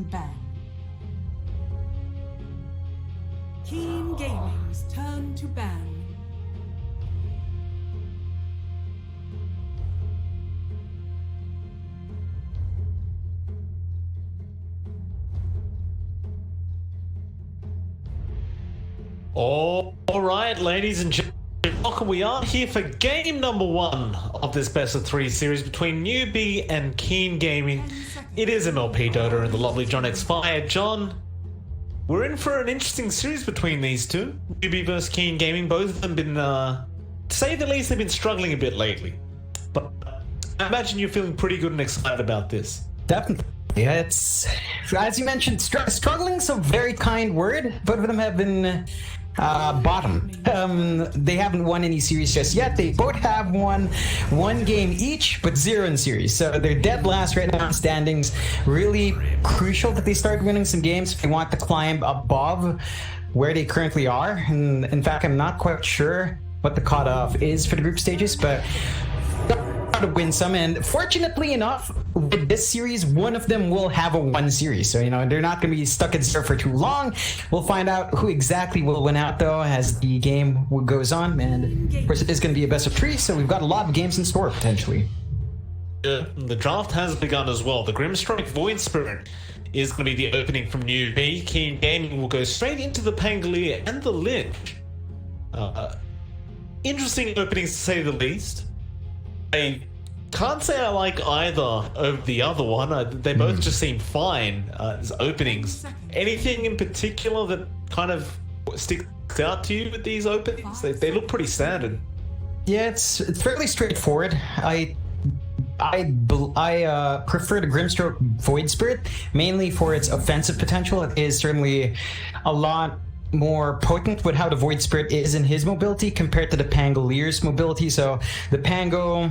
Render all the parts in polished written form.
ban. Keen Gaming's turn to ban. All right, ladies and gentlemen, welcome. We are here for game number 1 of this best of 3 series between Newbee and Keen Gaming. It is MLP Dota and the lovely John X Fire. John, we're in for an interesting series between these two. Newbee versus Keen Gaming. Both of them been, to say the least, they've been struggling a bit lately. But I imagine you're feeling pretty good and excited about this. Definitely. Yeah, it's, as you mentioned, struggling's a very kind word. Both of them have been bottom. They haven't won any series just yet. They both have won 1 game each, but 0 in series. So they're dead last right now in standings. Really crucial that they start winning some games if they want to climb above where they currently are. And in fact, I'm not quite sure what the cutoff is for the group stages, but to win some, and fortunately enough, with this series, one of them will have a 1 series, so you know they're not going to be stuck in zero for too long. We'll find out who exactly will win out though as the game goes on, and of course it is going to be a best of 3, so we've got a lot of games in store potentially. The draft has begun as well. The Grimstrike Void Spirit is going to be the opening from Newbee. Keen Gaming will go straight into the Pangolier and the Lich. Interesting openings to say the least. I can't say I like either over the other one. They both just seem fine as openings. Anything in particular that kind of sticks out to you with these openings? They look pretty standard. Yeah, it's fairly straightforward. I prefer the Grimstroke Void Spirit mainly for its offensive potential. It is certainly a lot more potent with how the Void Spirit is in his mobility compared to the Pangolier's mobility. So the Pango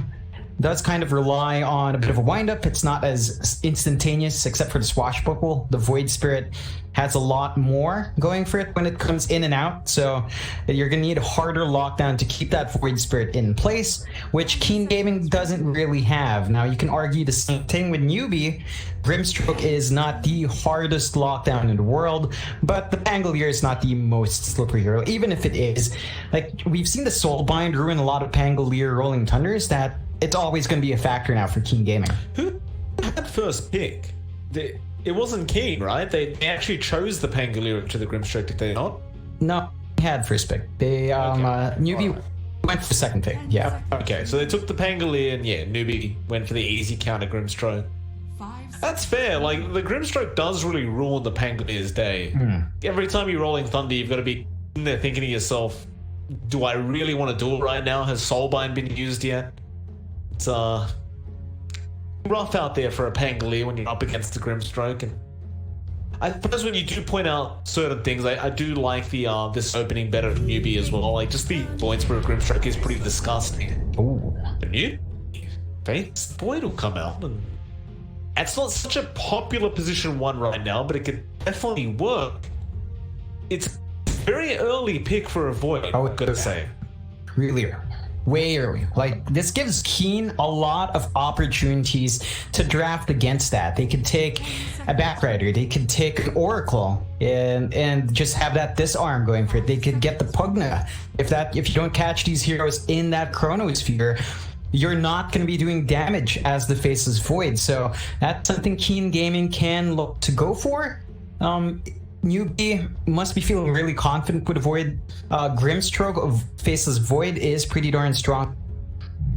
does kind of rely on a bit of a windup. It's not as instantaneous except for the Swashbuckle. The Void Spirit has a lot more going for it when it comes in and out, so you're gonna need a harder lockdown to keep that Void Spirit in place, which Keen Gaming doesn't really have. Now you can argue the same thing with Newbee. Grimstroke is not the hardest lockdown in the world, but the Pangolier is not the most slippery hero, even if it is. Like, we've seen the Soulbind ruin a lot of Pangolier Rolling Thunders, that it's always going to be a factor now for Keen Gaming. Who had first pick? It wasn't Keen, right? They actually chose the Pangolier to the Grimstroke, did they not? No, they had first pick. They Newbee went for second pick. Yeah. Okay, so they took the Pangolier, and yeah, Newbee went for the easy counter Grimstroke. That's fair. Like, the Grimstroke does really ruin the Pangolier's day. Every time you're rolling Thunder, you've got to be in there thinking to yourself, do I really want to do it right now? Has Soulbind been used yet? It's rough out there for a Pangolier when you're up against the Grimstroke. And I suppose when you do point out certain things, I do like the this opening better for Newbee as well. Like, just the Void Spirit Grimstroke is pretty disgusting. Ooh. The Newbee, Fate's Void will come out, and it's not such a popular position 1 right now, but it could definitely work. It's a very early pick for a Void, I've got to say. Really early. Way early. Like, this gives Keen a lot of opportunities to draft against that. They could take a Backrider, they could take an Oracle, and just have that disarm going for it. They could get the Pugna. If you don't catch these heroes in that Chronosphere, you're not going to be doing damage as the Faceless Void. So that's something Keen Gaming can look to go for. Newbee must be feeling really confident with the Void. Grimstroke of Faceless Void is pretty darn strong.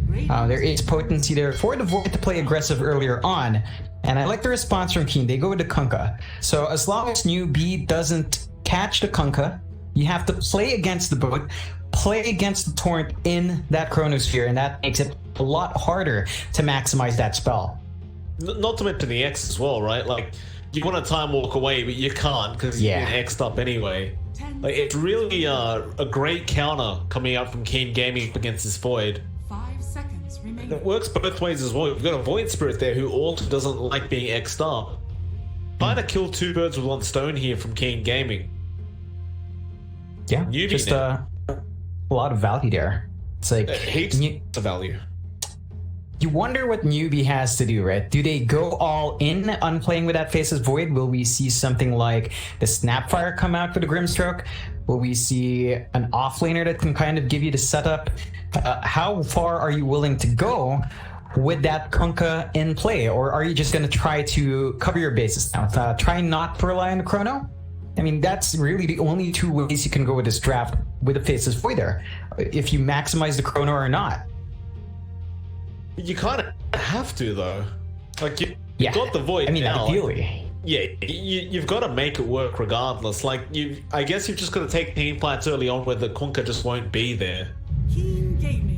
There is potency there for the Void to play aggressive earlier on. And I like the response from Keen. They go with the Kunkka. So as long as Newbee doesn't catch the Kunkka, you have to play against the boat, play against the Torrent in that Chronosphere, and that makes it a lot harder to maximize that spell. Not to mention the X as well, right? Like, you want to time walk away, but you can't because you're X'd up anyway. Like, it's really a great counter coming out from Keen Gaming against this Void. 5 seconds remaining. It works both ways as well. You've got a Void Spirit there who also doesn't like being X'd up. Trying to kill 2 birds with 1 stone here from Keen Gaming. Yeah, Newbee just a lot of value there. It's like heaps of value. you wonder what Newbee has to do, right? Do they go all in on playing with that Faceless Void? Will we see something like the Snapfire come out for the Grimstroke? Will we see an offlaner that can kind of give you the setup? How far are you willing to go with that Kunkka in play? Or are you just going to try to cover your bases now? Try not to rely on the Chrono? I mean, that's really the only two ways you can go with this draft with a Faceless Void there. If you maximize the Chrono or not. You kind of have to, though. Like, you've got the Void. I mean, now. ideally. Yeah, you've got to make it work regardless. Like, I guess you've just got to take team fights early on where the Kunkka just won't be there.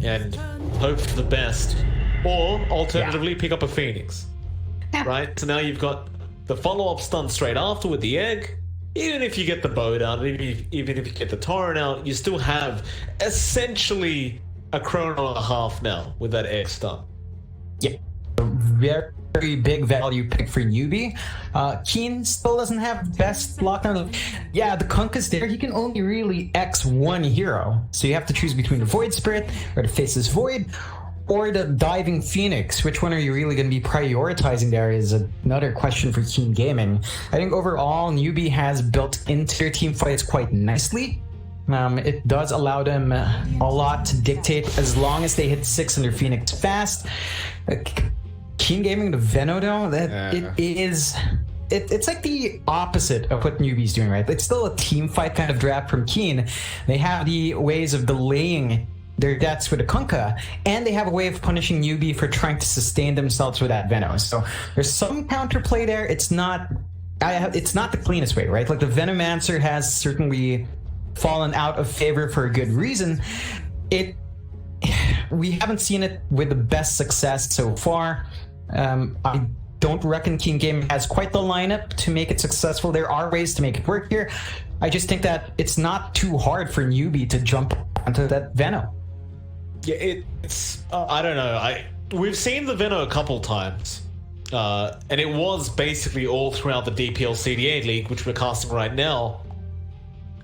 And hope for the best. Or, alternatively, pick up a Phoenix. Right? So now you've got the follow-up stun straight after with the egg. Even if you get the bow down, even if you get the torrent out, you still have essentially a Chrono and a half now with that egg stun. Yeah. Very big value pick for Newbee. Keen still doesn't have best lockdown. Yeah, the Kunkka's there. He can only really X one hero. So you have to choose between the Void Spirit or the Faceless Void or the Diving Phoenix. Which one are you really going to be prioritizing there is another question for Keen Gaming. I think overall, Newbee has built into their team fights quite nicely. It does allow them a lot to dictate as long as they hit 6 on their Phoenix fast. Keen Gaming the Veno though, it's like the opposite of what Newbee's doing, right? It's still a team fight kind of draft from Keen. They have the ways of delaying their deaths with a Kunkka, and they have a way of punishing Newbee for trying to sustain themselves with that Veno. So there's some counterplay there. It's not the cleanest way, right? Like the Venomancer has certainly fallen out of favor for a good reason. We haven't seen it with the best success so far. I don't reckon Keen Gaming has quite the lineup to make it successful. There are ways to make it work here. I just think that it's not too hard for Newbee to jump onto that Veno. Yeah, it's I don't know. We've seen the Veno a couple times, and it was basically all throughout the DPL-CDA League, which we're casting right now.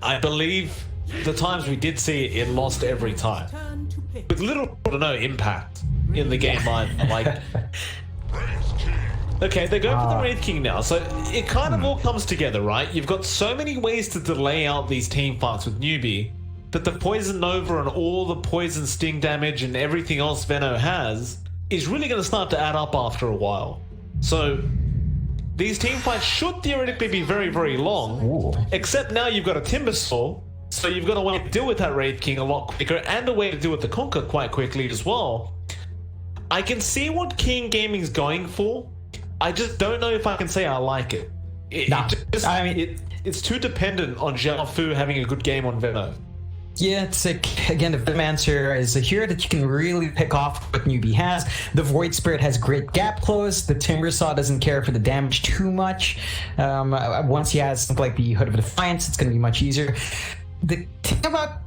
I believe the times we did see it, it lost every time, with little to no impact in the game line. Like, okay, they're going for the Wraith King now, so it kind of all comes together, right? You've got so many ways to delay out these team fights with Newbee that the Poison Nova and all the poison sting damage and everything else Veno has is really going to start to add up after a while. So these team fights should theoretically be very, very long, except now you've got a Timbersaw, so you've got a way to deal with that Wraith King a lot quicker and a way to deal with the Kunkka quite quickly as well. I can see what Keen Gaming's going for. I just don't know if I can say I like it. It's too dependent on Zhao Fu having a good game on Veno. Yeah, it's like, again, the Venomancer is a hero that you can really pick off what Newbee has. The Void Spirit has great gap close. The Timbersaw doesn't care for the damage too much. Once he has something like the Hood of Defiance, it's going to be much easier. The thing about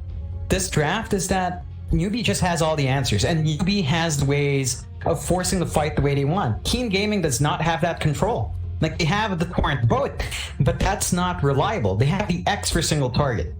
this draft is that Newbee just has all the answers, and Newbee has the ways of forcing the fight the way they want. Keen Gaming does not have that control. Like, they have the Torrent boat, but that's not reliable. They have the X for single target.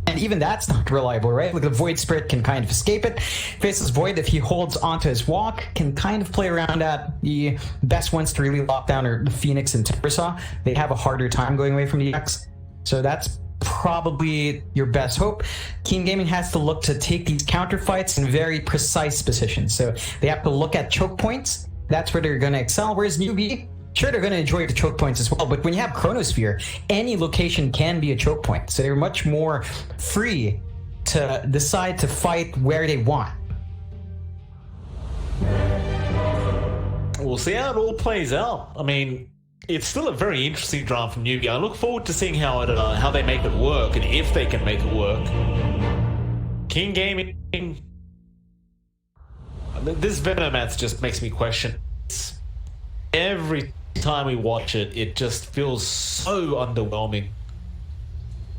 And even that's not reliable, right? Like the Void Spirit can kind of escape it. Faceless Void, if he holds onto his walk, can kind of play around at the best ones to really lock down are the Phoenix and Timbersaw. They have a harder time going away from the X. So that's probably your best hope. Keen Gaming has to look to take these counter fights in very precise positions. So they have to look at choke points. That's where they're going to excel. Whereas Newbee, sure, they're going to enjoy the choke points as well, but when you have Chronosphere, any location can be a choke point. So they're much more free to decide to fight where they want. We'll see how it all plays out. I mean, it's still a very interesting draft from Newbee. I look forward to seeing how they make it work and if they can make it work. King Gaming, this Venomancer just makes me question. Every time we watch it, it just feels so underwhelming.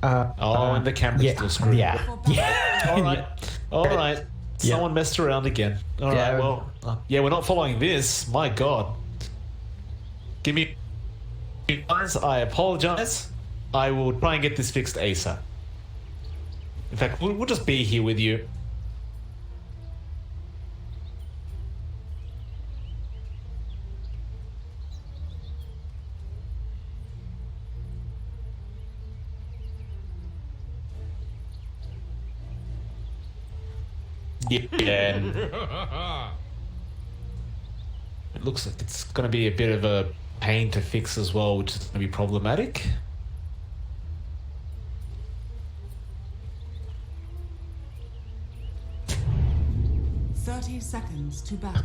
And the camera's still screwed. Yeah. All right. Someone messed around again. All right. Well, we're not following this. My God. Give me, guys. I apologize. I will try and get this fixed ASAP. In fact, we'll just be here with you. Yeah. It looks like it's going to be a bit of a pain to fix as well, which is going to be problematic. Seconds to battle.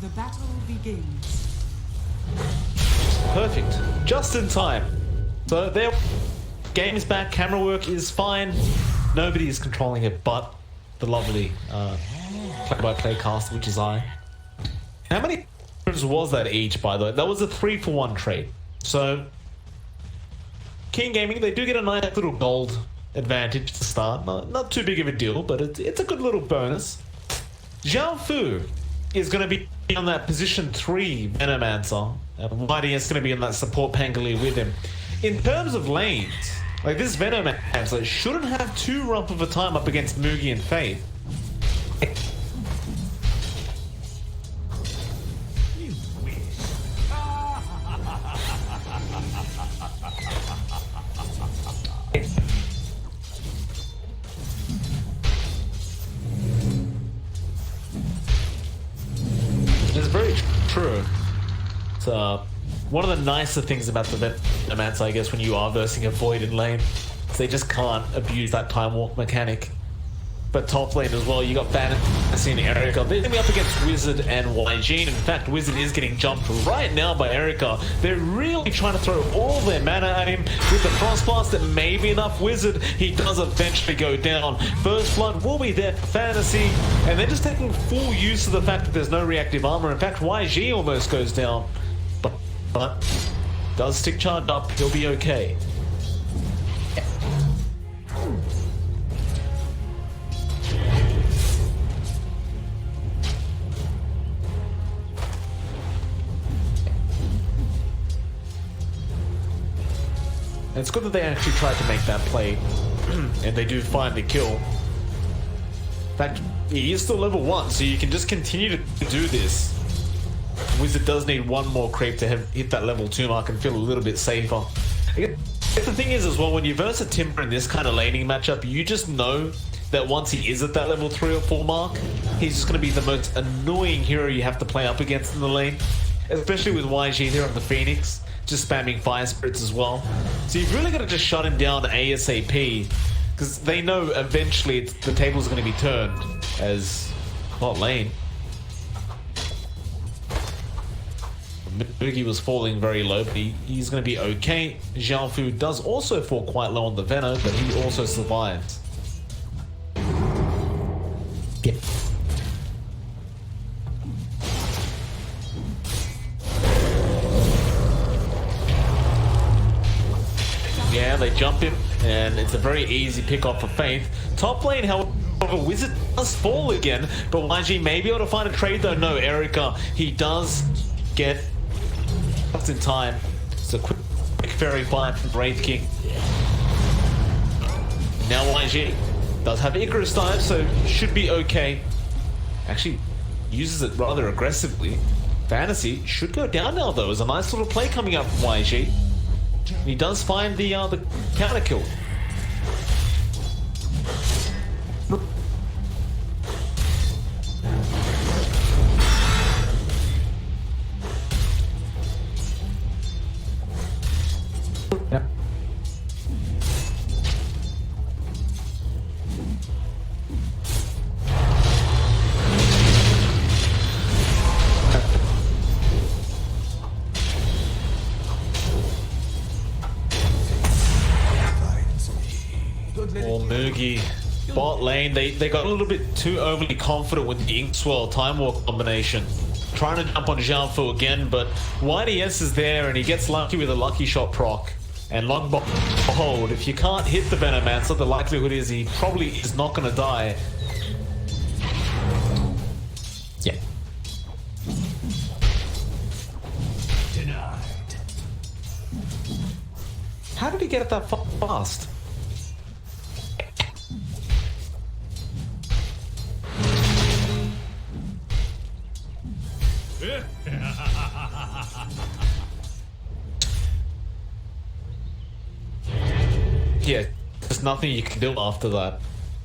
The battle begins. Perfect. Just in time. So their game is back, camera work is fine. Nobody is controlling it but the lovely play-by-play cast, which is I. How many was that each, by the way? That was a 3-for-1 trade. So Keen Gaming, they do get a nice little gold advantage to start. Not too big of a deal, but it's a good little bonus. Zhao Fu is going to be on that position 3 Venomancer. YDS is going to be in that support Pangolier with him. In terms of lanes, like this Venomancer shouldn't have too rough of a time up against Mugi and Faith. It's very true. It's one of the nicer things about the Venomancer, I guess, when you are versing a Void in lane, is they just can't abuse that time walk mechanic. But top lane as well, you got Fantasy and Erica. They're going to be up against Wizard and YG. In fact, Wizard is getting jumped right now by Erica. They're really trying to throw all their mana at him with the Frost Blast. That may be enough. Wizard, he does eventually go down. First Blood will be there for Fantasy. And they're just taking full use of the fact that there's no reactive armor. In fact, YG almost goes down. But does stick charged up. He'll be okay. And it's good that they actually tried to make that play, and they do find the kill. In fact, he is still level 1, so you can just continue to do this. Wizard does need one more creep to hit that level 2 mark and feel a little bit safer. The thing is as well, when you verse a Timber in this kind of laning matchup, you just know that once he is at that level 3 or 4 mark, he's just going to be the most annoying hero you have to play up against in the lane. Especially with YG there on the Phoenix, just spamming Fire Spirits as well. So you've really got to just shut him down ASAP, because they know eventually the tables are going to be turned as bot lane. Boogie was falling very low, but he's going to be okay. Zhao Fu does also fall quite low on the Veno, but he also survives. Yep. Yeah, they jump him, and it's a very easy pick off for Faith. Top lane, however, Wizard does fall again, but YG may be able to find a trade though. No, Erica, he does get just in time. It's a quick fairy fire from Wraith King. Now YG does have Icarus dive, so should be okay. Actually uses it rather aggressively. Fantasy should go down now though. There's a nice little play coming up from YG. He does find the counter kill. Yep. Or Mugi. Bot lane, they got a little bit too overly confident with the Ink Swirl Time Walk combination. Trying to jump on Zhao Fu again, but YDS is there and he gets lucky with a Lucky Shot proc. And long behold, if you can't hit the Venomancer, the likelihood is he probably is not going to die. Yeah. did he get it that fast? Yeah, there's nothing you can do after that.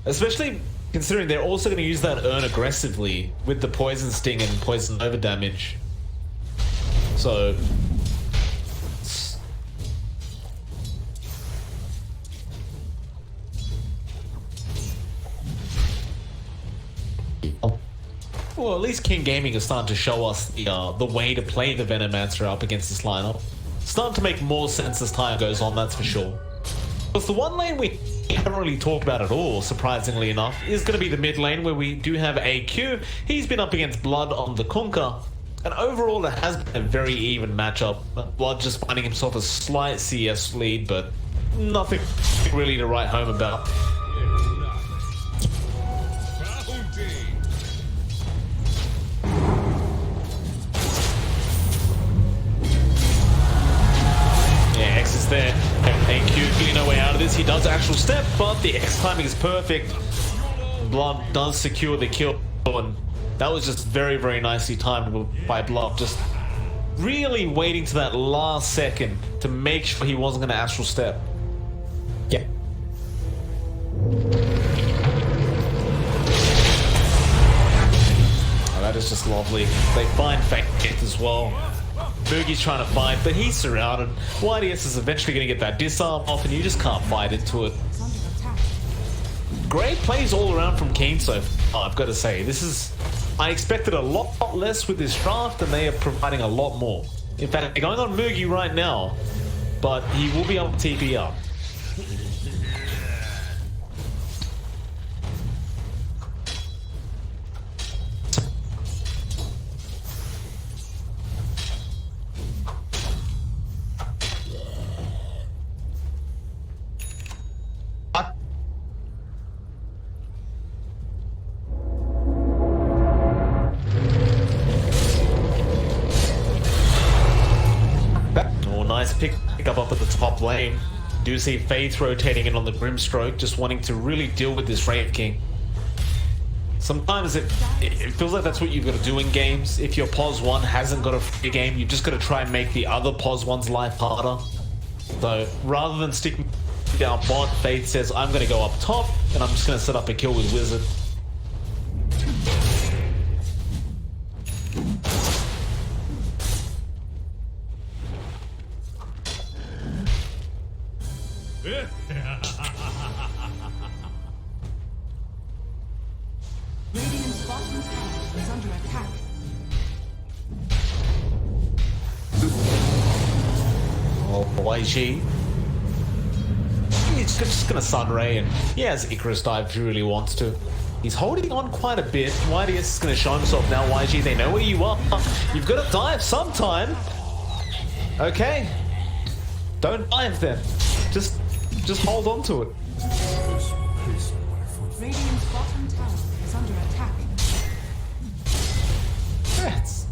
Especially considering they're also going to use that urn aggressively with the poison sting and poison over damage. So... Well, at least King Gaming is starting to show us the way to play the Venomancer up against this lineup. Starting to make more sense as time goes on, that's for sure. Because the one lane we haven't really talked about at all, surprisingly enough, is going to be the mid lane where we do have AQ. He's been up against Blood on the Kunkka. And overall, it has been a very even matchup. Blood just finding himself a slight CS lead, but nothing really to write home about. There. AQ getting no way out of this. He does actual step, but the X timing is perfect. Blood does secure the kill, and that was just very, very nicely timed by Blood. Just really waiting to that last second to make sure he wasn't going to astral step. Yeah. Oh, that is just lovely. They find Fake as well. Mugi's trying to fight, but he's surrounded. YDS is eventually going to get that disarm off, and you just can't fight into it. Great plays all around from Keen so far, I've got to say. This is... I expected a lot less with this draft, and they are providing a lot more. In fact, they're going on Mugi right now, but he will be able to TP up. Nice pick up at the top lane. Do see Faith rotating in on the Grimstroke, just wanting to really deal with this Wraith King. Sometimes it feels like that's what you've got to do in games. If your POS 1 hasn't got a free game, you've just got to try and make the other POS 1's life harder. So rather than sticking down bot, Faith says, I'm going to go up top, and I'm just going to set up a kill with Wizard. Radiant's bottom tower is under attack. Oh, YG. He's just gonna Sunray, and he has Icarus dive if he really wants to. He's holding on quite a bit. YDS is gonna show himself now. YG, they know where you are. You've got to dive sometime. Okay. Don't dive then. Just hold on to it. Radiant's bottom tower is under attack. Rats.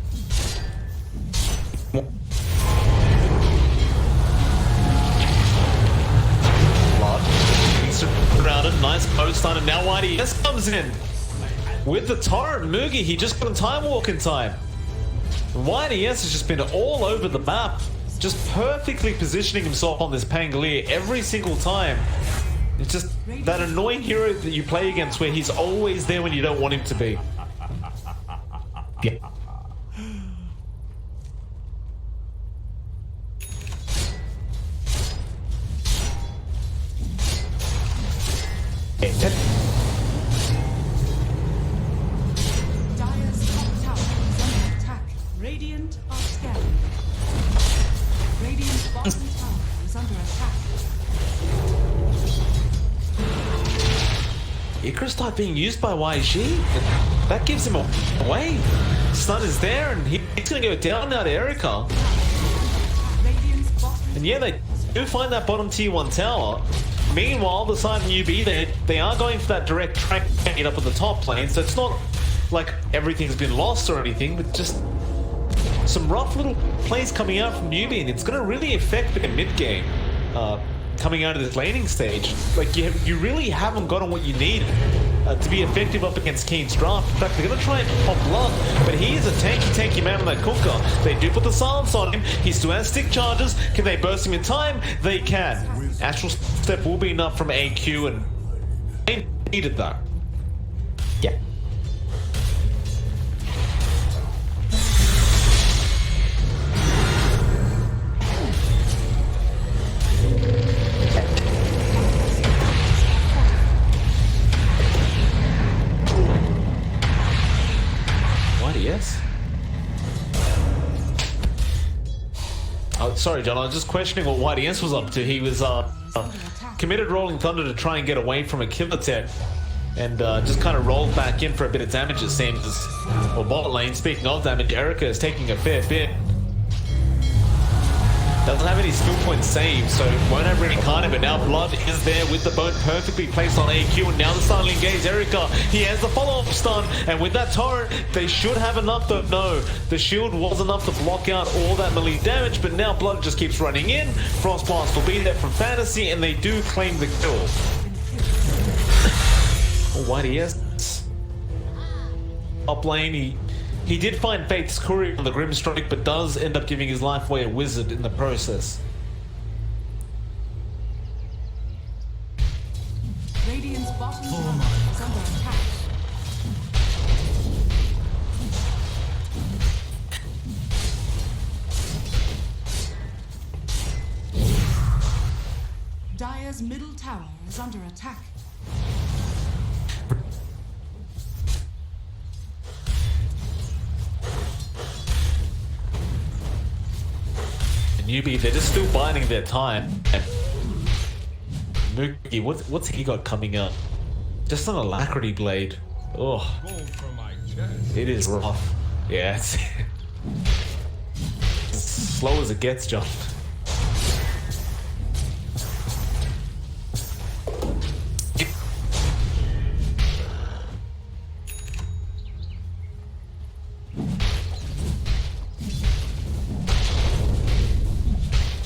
Blood. He's surrounded. Nice post on him. Now YDS comes in. With the torrent Mugi, he just got a time walk in time. YDS has just been all over the map. Just perfectly positioning himself on this Pangolier every single time. It's just that annoying hero that you play against where he's always there when you don't want him to be. Yeah. Dire's top tower is under attack. Radiant are scanning. Radiant's bottom tower is under attack. Icarus type being used by YG, that gives him away. Stun is there, and he's gonna go down now to Erica. Radiant's bottom And yeah, they do find that bottom tier 1 tower. Meanwhile, the side of Newbee, they are going for that direct track it up at the top lane, so it's not like everything's been lost or anything, but just some rough little plays coming out from Newbee, and it's gonna really affect the mid game. coming out of this laning stage. Like, you really haven't gotten what you need to be effective up against Keen's draft. In fact, they're going to try and pop Blood, but he is a tanky man on that Kunkka. They do put the silence on him. He still has stick charges. Can they burst him in time? They can. Astral Step will be enough from AQ, and they needed that. Yeah. Yes. Oh, sorry, John. I was just questioning what YDS was up to. He was committed Rolling Thunder to try and get away from a killer tech, and just kind of rolled back in for a bit of damage. It seems. Well, bot lane. Speaking of damage, Erica is taking a fair bit. Doesn't have any skill points saved, so won't have reincarnate, but now Blood is there with the bone perfectly placed on AQ, and now the stun engage Erica. He has the follow-up stun, and with that torrent, they should have enough, though. No, the shield was enough to block out all that melee damage, but now Blood just keeps running in. Frostblast will be there from Fantasy, and they do claim the kill. YDS. Up lane, he did find Faith's Courier on the Grimstrike, but does end up giving his life away a wizard in the process. Radiant's bottom tower is under attack. Dire's middle tower is under attack. Newbee, they're just still biding their time. And Mookie, what's he got coming up? Just an Alacrity Blade. Oh, it is rough. Yeah, it's as slow as it gets, John.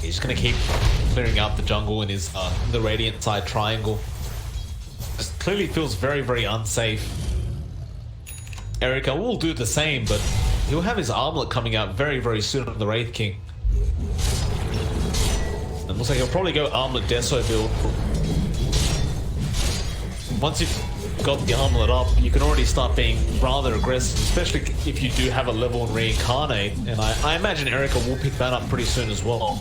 He's just gonna keep clearing out the jungle in his the Radiant side triangle. Just clearly feels very unsafe. Erica will do the same, but he'll have his armlet coming out very soon on the Wraith King. It looks like he'll probably go armlet Deso build. Once you've got the armlet up, you can already start being rather aggressive, especially if you do have a level in Reincarnate, and I imagine Erica will pick that up pretty soon as well.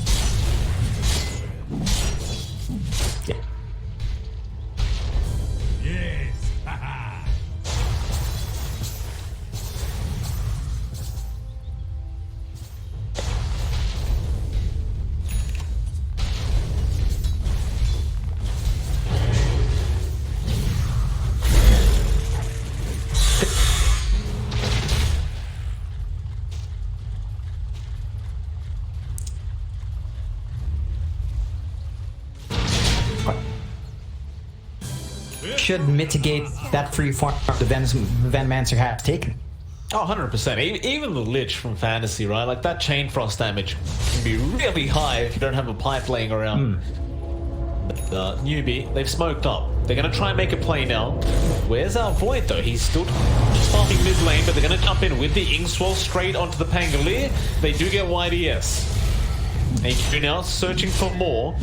Should mitigate that free form the Venomancer has taken. Oh, 100%. Even the Lich from Fantasy, right? Like, that Chain Frost damage can be really high if you don't have a pipe laying around. Newbee, they've smoked up. They're going to try and make a play now. Where's our Void, though? He's still farming mid lane, but they're going to jump in with the Inkswell straight onto the Pangolier. They do get YDS. HQ now searching for more.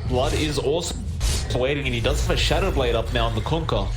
Blood is also waiting, and he does have a Shadow Blade up now on the Kunkka.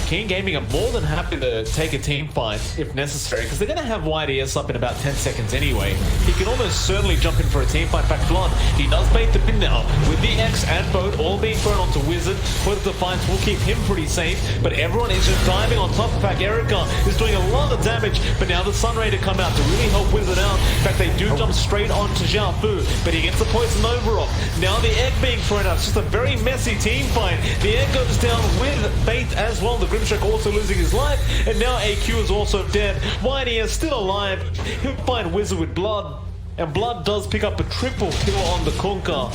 Keen Gaming are more than happy to take a team fight if necessary, because they're going to have YDS up in about 10 seconds anyway. He can almost certainly jump in for a team fight. In fact, Blood, he does bait the pin now, with the X and Boat all being thrown onto Wizard. Point of Defiance will keep him pretty safe, but everyone is just diving on top. In fact, Erica is doing a lot of damage, but now the Sun Ray to come out to really help Wizard out. In fact, they do jump straight onto Xiao Fu, but he gets the Poison Overoff. Now the egg being thrown out. It's just a very messy team fight. The egg goes down with bait as well. The Grimstrike also losing his life, and now AQ is also dead. Whitey is still alive. He'll find Wizard with Blood, and Blood does pick up a triple kill on the Kunkka.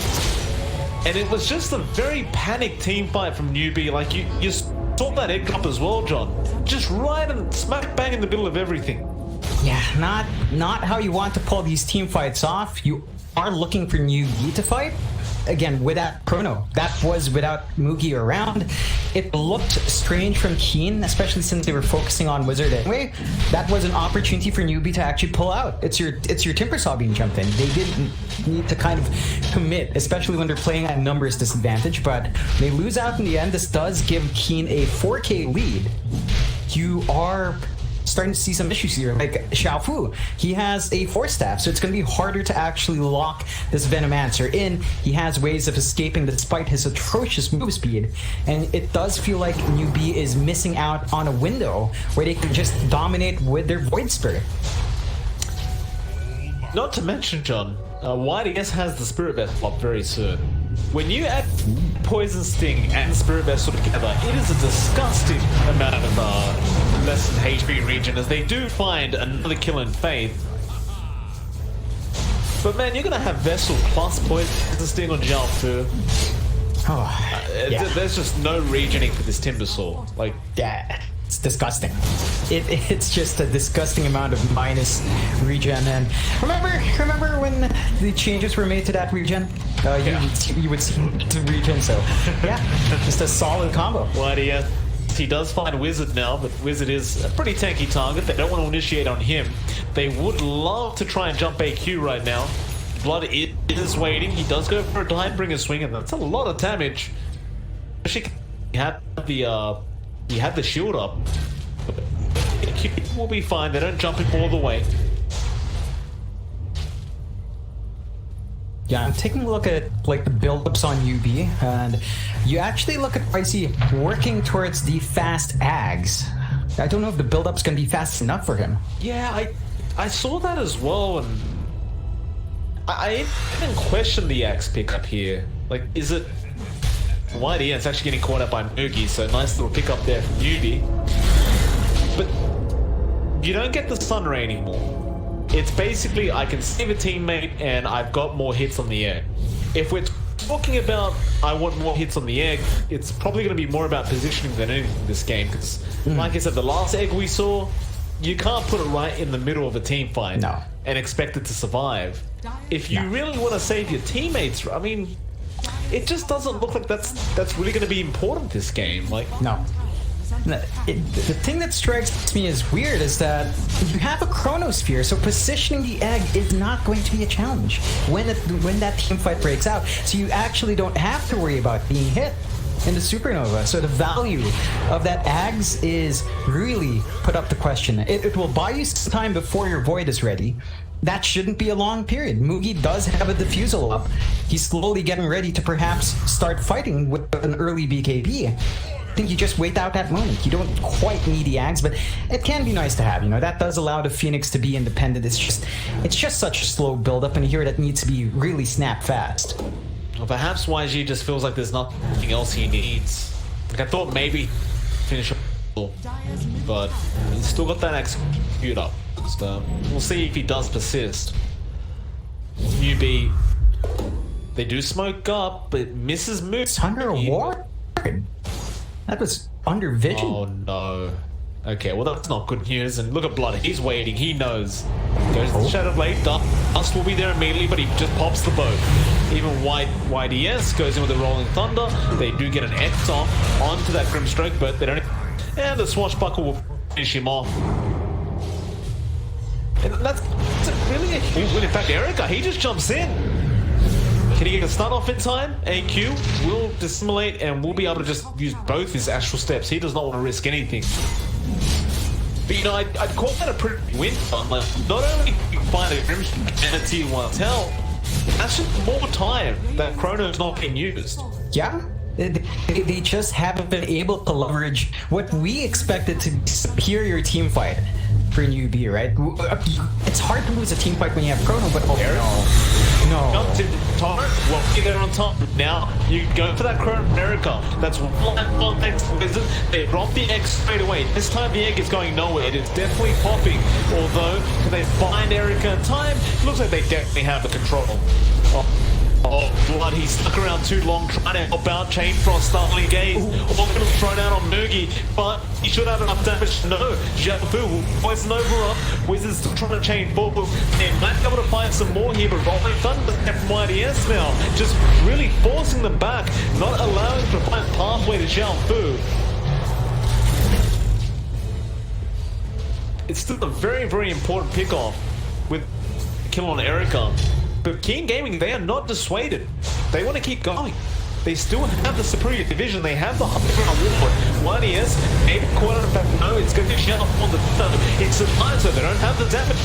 And it was just a very panicked team fight from Newbee. Like, you saw that egg drop as well, John. Just right and smack bang in the middle of everything. Yeah, not how you want to pull these team fights off. You are looking for Newbee to fight. Again, without Chrono. That was without Mugi around. It looked strange from Keen, especially since they were focusing on Wizard anyway. That was an opportunity for Newbee to actually pull out. It's your Timbersaw being jumped in. They didn't need to kind of commit, especially when they're playing at numbers disadvantage, but they lose out in the end. This does give Keen a 4K lead. You are starting to see some issues here, like Xiaofu. He has a 4-staff, so it's going to be harder to actually lock this Venomancer in. He has ways of escaping despite his atrocious move speed, and it does feel like Newbee is missing out on a window where they can just dominate with their Void Spirit. Not to mention, John, YDS has the Spirit Vessel up very soon. When you add Poison Sting and Spirit Vessel together, it is a disgusting amount of less than HP region, as they do find another kill in Faith. But man, you're gonna have Vessel plus Poison Sting on Xiaofu. There's just no regioning for this Timbersaw. Like, yeah, it's disgusting. It's just a disgusting amount of minus regen. And remember when the changes were made to that regen? You would see the regen. So yeah, just a solid combo. YDS, he does find Wizard now, but Wizard is a pretty tanky target. They don't want to initiate on him. They would love to try and jump AQ right now. Blood is waiting. He does go for a Tidebringer swing, and that's a lot of damage. He had the shield up. AQ will be fine. They don't jump him all the way. Yeah, I'm taking a look at like the build-ups on Newbee, and you actually look at Pricey working towards the fast Ags. I don't know if the build-up's gonna be fast enough for him. Yeah, I saw that as well, and I even question the Axe pickup here. Like, is it YD? It's actually getting caught up by Mugi, so nice little pickup there from Newbee. But you don't get the Sun Ray anymore. It's basically, I can save a teammate and I've got more hits on the egg. If we're talking about I want more hits on the egg, it's probably going to be more about positioning than anything in this game. Because, like I said, the last egg we saw, you can't put it right in the middle of a team fight and expect it to survive. If you really want to save your teammates, I mean, it just doesn't look like that's really going to be important this game. Like, no. The thing that strikes me as weird is that you have a Chronosphere, so positioning the egg is not going to be a challenge when that team fight breaks out. So you actually don't have to worry about being hit in the Supernova. So the value of that Ags is really put up to question. It will buy you some time before your Void is ready. That shouldn't be a long period. Mugi does have a Diffusal up. He's slowly getting ready to perhaps start fighting with an early BKB. I think you just wait out that moment. You don't quite need the Ags, but it can be nice to have. You know, that does allow the Phoenix to be independent. It's just such a slow build-up, and here that needs to be really snap fast. Well, perhaps YG just feels like there's nothing else he needs. Like, I thought maybe finish up, but he's still got that execute up. So we'll see if he does persist. Newbee, they do smoke up, but misses move. It's under a ward? That was under vision. Oh no. Okay, well that's not good news. And look at Blood, he's waiting, he knows. Goes to the Shadow Blade, Dust will be there immediately, but he just pops the boat. Even YDS goes in with the Rolling Thunder. They do get an X off onto that Grimstroke, but they don't. And the Swashbuckle will finish him off. And that's really a huge win. In fact, Erica, he just jumps in. Can he get a stun off in time? AQ will dissimulate and will be able to just use both his Astral Steps. He does not want to risk anything. But you know, I'd call that a pretty win. Like, not only can you find a Grimstroke and a Tier 1 tell, that's just more time that Chrono's not being used. Yeah. They just haven't been able to leverage what we expected to be superior team fight for Newbee, right? It's hard to lose a team fight when you have Chrono, but no. Jump to top, well, get there on top. Now, you go for that Chrono Erica. That's one X Wizard. They drop the X straight away. This time the egg is going nowhere. It is definitely popping. Although, can they find Erica in time? Looks like they definitely have the control. Oh, blood, he stuck around too long trying to help out Chain Frost, Starling Gaze. All going to be thrown out on Newbee, but he should have enough damage. No, Xiaofu, Poison over up. Wizards still trying to chain forward. They might be able to find some more here, but Rolling Thunder from YDS now, just really forcing them back, not allowing them to find pathway to Xiaofu. It's still a very, very important pickoff with kill on Erica. But Keen Gaming, they are not dissuaded. They want to keep going. They still have the superior division. They have the high ground award. YDS, maybe quarter back. No, it's going to shut off on the third. It's a time, so they don't have the damage.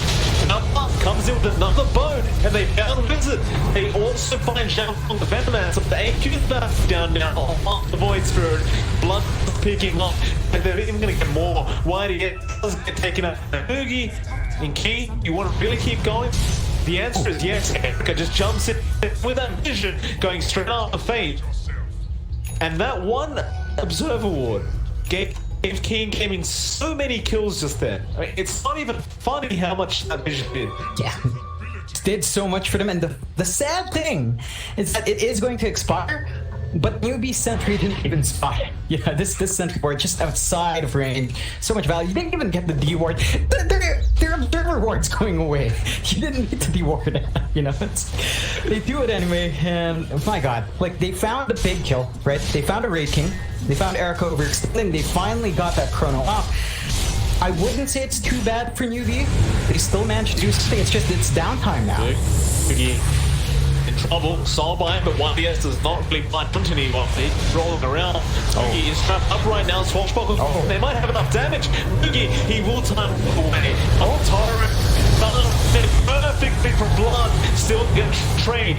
Now Buck comes in with another bone, and they found Wizard. They also find Shadow on the Venomancer. The AQ is back down now off the Void Spirit. Blood picking up, and they're even going to get more. YDS does get taken out. Boogie and Key, you want to really keep going? The answer is yes. Erica just jumps in with that vision, going straight after Fate. And that one Observer Ward gave Keen Gaming so many kills just then. I mean, it's not even funny how much that vision did. Yeah. Did so much for them, and the sad thing is that it is going to expire, but Newbee Sentry didn't even spot it. Yeah, this Sentry ward just outside of range. So much value. You didn't even get the D ward. Their observer ward's going away. You didn't need to D ward. You know, they do it anyway. And my God, like they found a big kill, right? They found a Raid King. They found Erica overextending. They finally got that chrono off. I wouldn't say it's too bad for Newbee. They still managed to do something. It's just it's downtime now. In trouble, Soul by him, but YDS does not really find anyone. He's rolling around. Boogie is trapped up right now. Swashbuckle. They might have enough damage. Boogie, he will time away. Oh, Tyrant. Perfectly for blood. Still gets trained.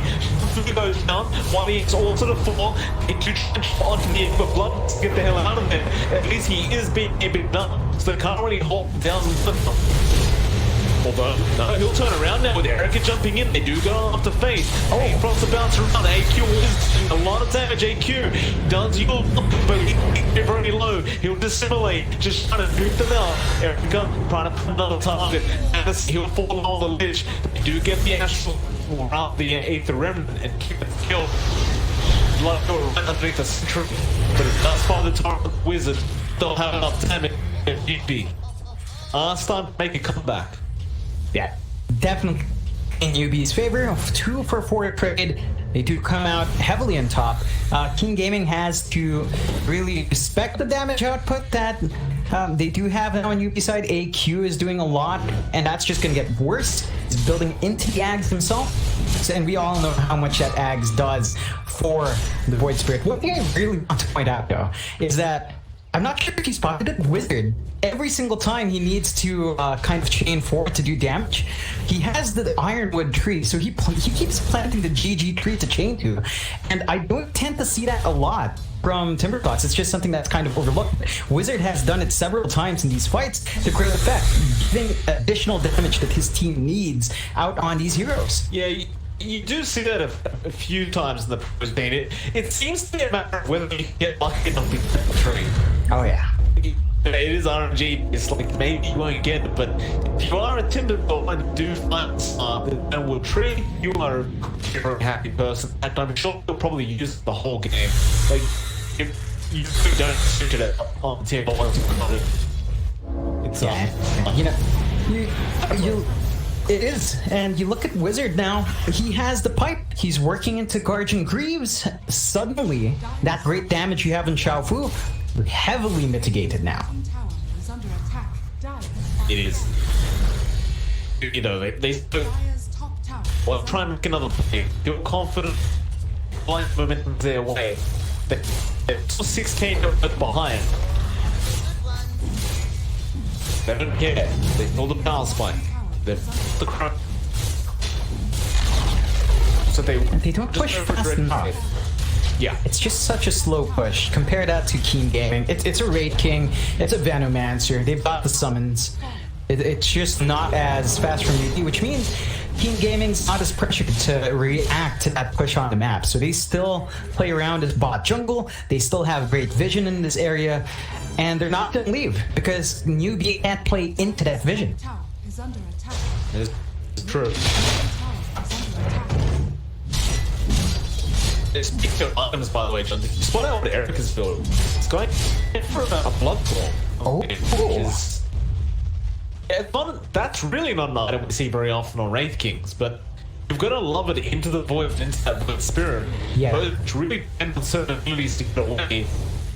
Boogie goes down. YDS all to the floor. They do onto the end, but blood to get the hell out of there. At least he is being a bit done. So they can't really hold down the although, no, he'll turn around now with Erica jumping in. They do go after Fate. Chain Frost to bounce around. AQ is a lot of damage. AQ does yield, but he's very low. He'll dissimulate, just trying to nuke them out. Erica trying to put another target. And he'll fall on the ledge. They do get the Astral around the Aether Remnant and keep it killed. Blood go right underneath the Sentry, but it does find the Torrent Wizard. They'll have enough damage. Newbee are starting to make a comeback. Yeah, definitely in Newbee's favor. 2 for 4 trade. They do come out heavily on top. King Gaming has to really respect the damage output that they do have on Newbee side. AQ is doing a lot, and that's just going to get worse. He's building into the Ags himself, and we all know how much that Ags does for the Void Spirit. One thing I really want to point out, though, is that I'm not sure if he spotted it. Wizard, every single time he needs to kind of chain forward to do damage, he has the Ironwood tree, so he keeps planting the GG tree to chain to, and I don't tend to see that a lot from Timberclots. It's just something that's kind of overlooked. Wizard has done it several times in these fights to great effect, giving additional damage that his team needs out on these heroes. Yeah. You do see that a few times in the pros scene. It seems to be a matter of whether you get lucky enough to get the tree. Oh yeah. It is RNG. It's like maybe you won't get it, but if you are a Timberclot and do find the will tree, you are a very happy person. And I'm sure you'll probably use the whole game. Like if you don't switch it up on Timberclot, it's you know, you. It is, and you look at Wizard now, he has the pipe, he's working into Guardian Greaves. Suddenly, that great damage you have in Xiaofu, heavily mitigated now. It is. You know, they well, try and make another play. Feel confident, blind momentum their way. They're still 6k behind. They don't care, they know the power spike. The crowd. So they don't push fast enough. Yeah, it's just such a slow push. Compare that to Keen Gaming. It's a Raid King. It's a Venomancer. They've got the summons. It's just not as fast from Newbee, which means Keen Gaming's not as pressured to react to that push on the map. So they still play around as bot jungle. They still have great vision in this area, and they're not going to leave because Newbee can't play into that vision. It's true. Speaking of items, by the way, John, spot out what Erica's build. It's going for a blood claw. Oh. That's really not an item we see very often on Wraith Kings, but you've got to love it into the void, into that void spirit. Yeah. But it's really depends on certain abilities to get away.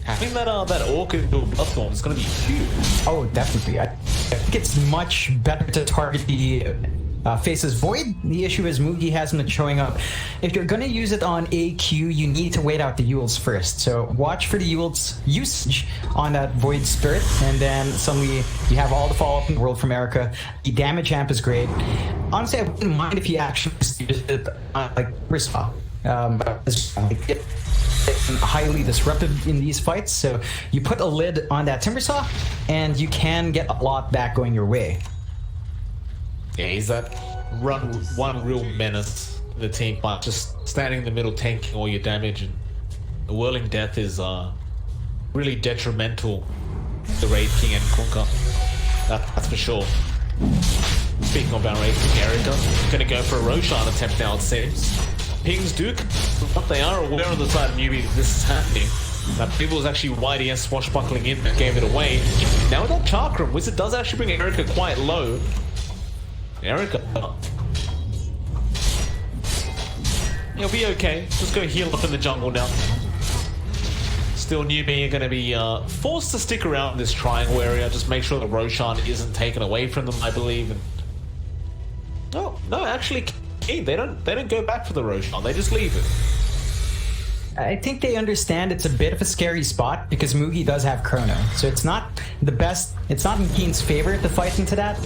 Having that orchid build Bloodthorn is going to be huge. Oh, definitely. I think it's much better to target the faces void. The issue is Mugi hasn't been showing up. If you're going to use it on AQ, you need to wait out the Yules first. So watch for the Yules usage on that void spirit, and then suddenly you have all the follow-up in the world from Erica. The damage amp is great. Honestly, I wouldn't mind if you actually used it like Brispa. Highly disruptive in these fights, so you put a lid on that Timbersaw and you can get a lot back going your way. Yeah, he's that one real menace to the team fight, just standing in the middle tanking all your damage, and the Whirling Death is really detrimental to Wraith King and Kunkka. That's for sure. Speaking about Wraith King, Erica gonna go for a Roshan attempt now, it seems. Pings Duke, but they are aware on the side of Newbee that this is happening. That people was actually YDS swashbuckling in and gave it away. Now with that Chakram, Wizard does actually bring Erica quite low. Erica. He'll be okay. Just go heal up in the jungle now. Still, Newbee are going to be forced to stick around in this triangle area. Just make sure the Roshan isn't taken away from them, I believe. And... oh, no, actually... they don't go back for the Roshan, they just leave it. I think they understand it's a bit of a scary spot because Mugi does have Chrono, so it's not the best, it's not in Keen's favor to fight into that,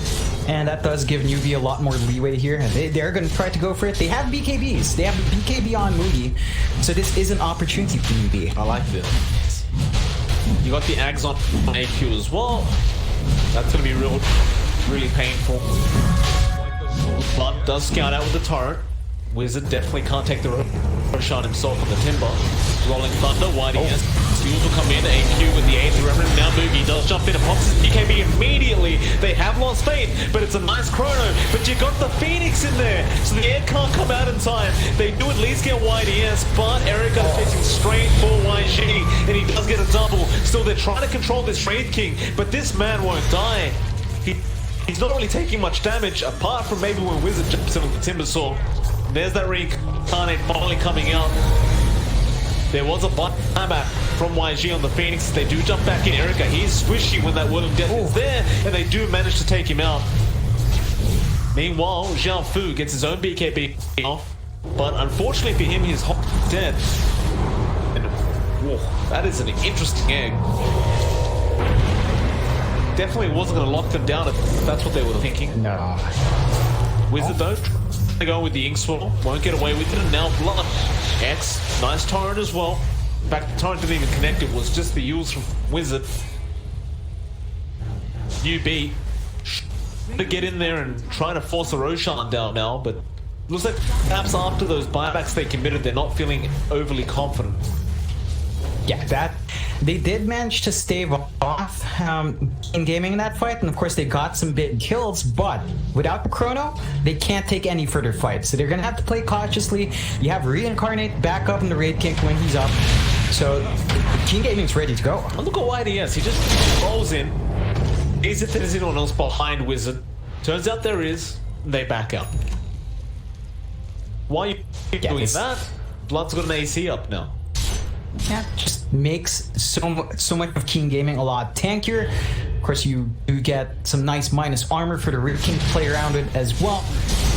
and that does give Newbee a lot more leeway here. They're going to try to go for it. They have BKBs, they have BKB on Mugi, so this is an opportunity for Newbee. I like this. You got the Ags on AQ as well. That's going to be really painful. Blood does scout out with the turret. Wizard definitely can't take the Roshan himself on the Timber. Rolling Thunder, YDS. Steals will come in, AQ with the 80 remnant. Now Mugi does jump in and pops his BKB immediately. They have lost faith, but it's a nice chrono. But you got the Phoenix in there, so the air can't come out in time. They do at least get YDS, but Erica facing straight for YG, and he does get a double. Still, they're trying to control this Wraith King, but this man won't die. He's not really taking much damage, apart from maybe when Wizard jumps in with the Timbersaw. There's that reincarnate finally coming out. There was a buyback from YG on the Phoenix. They do jump back in. Erica, he's squishy when that Whirling Death is there, and they do manage to take him out. Meanwhile, Zhao Fu gets his own BKB off, but unfortunately for him, he's dead. And, whoa, that is an interesting egg. Definitely wasn't going to lock them down if that's what they were thinking. No. Wizard though, trying to go with the Ink Swirl, won't get away with it, and now Blood. X, nice torrent as well. In fact, the torrent didn't even connect, it was just the Yules from Wizard. Newbee to get in there and try to force a Roshan down now, but looks like perhaps after those buybacks they committed, they're not feeling overly confident. Yeah, that they did manage to stave off in gaming in that fight, and of course they got some big kills, but without the Chrono, they can't take any further fights. So they're gonna have to play cautiously. You have Reincarnate back up in the Raid King when he's up. So King Gaming's ready to go. Oh, look at YDS, he just rolls in. Is if there's anyone else behind Wizard. Turns out there is, they back up. Why are you doing that? Blood's got an AC up now. Yeah, just makes so much of King Gaming a lot tankier. Of course, you do get some nice minus armor for the Raid King to play around it as well.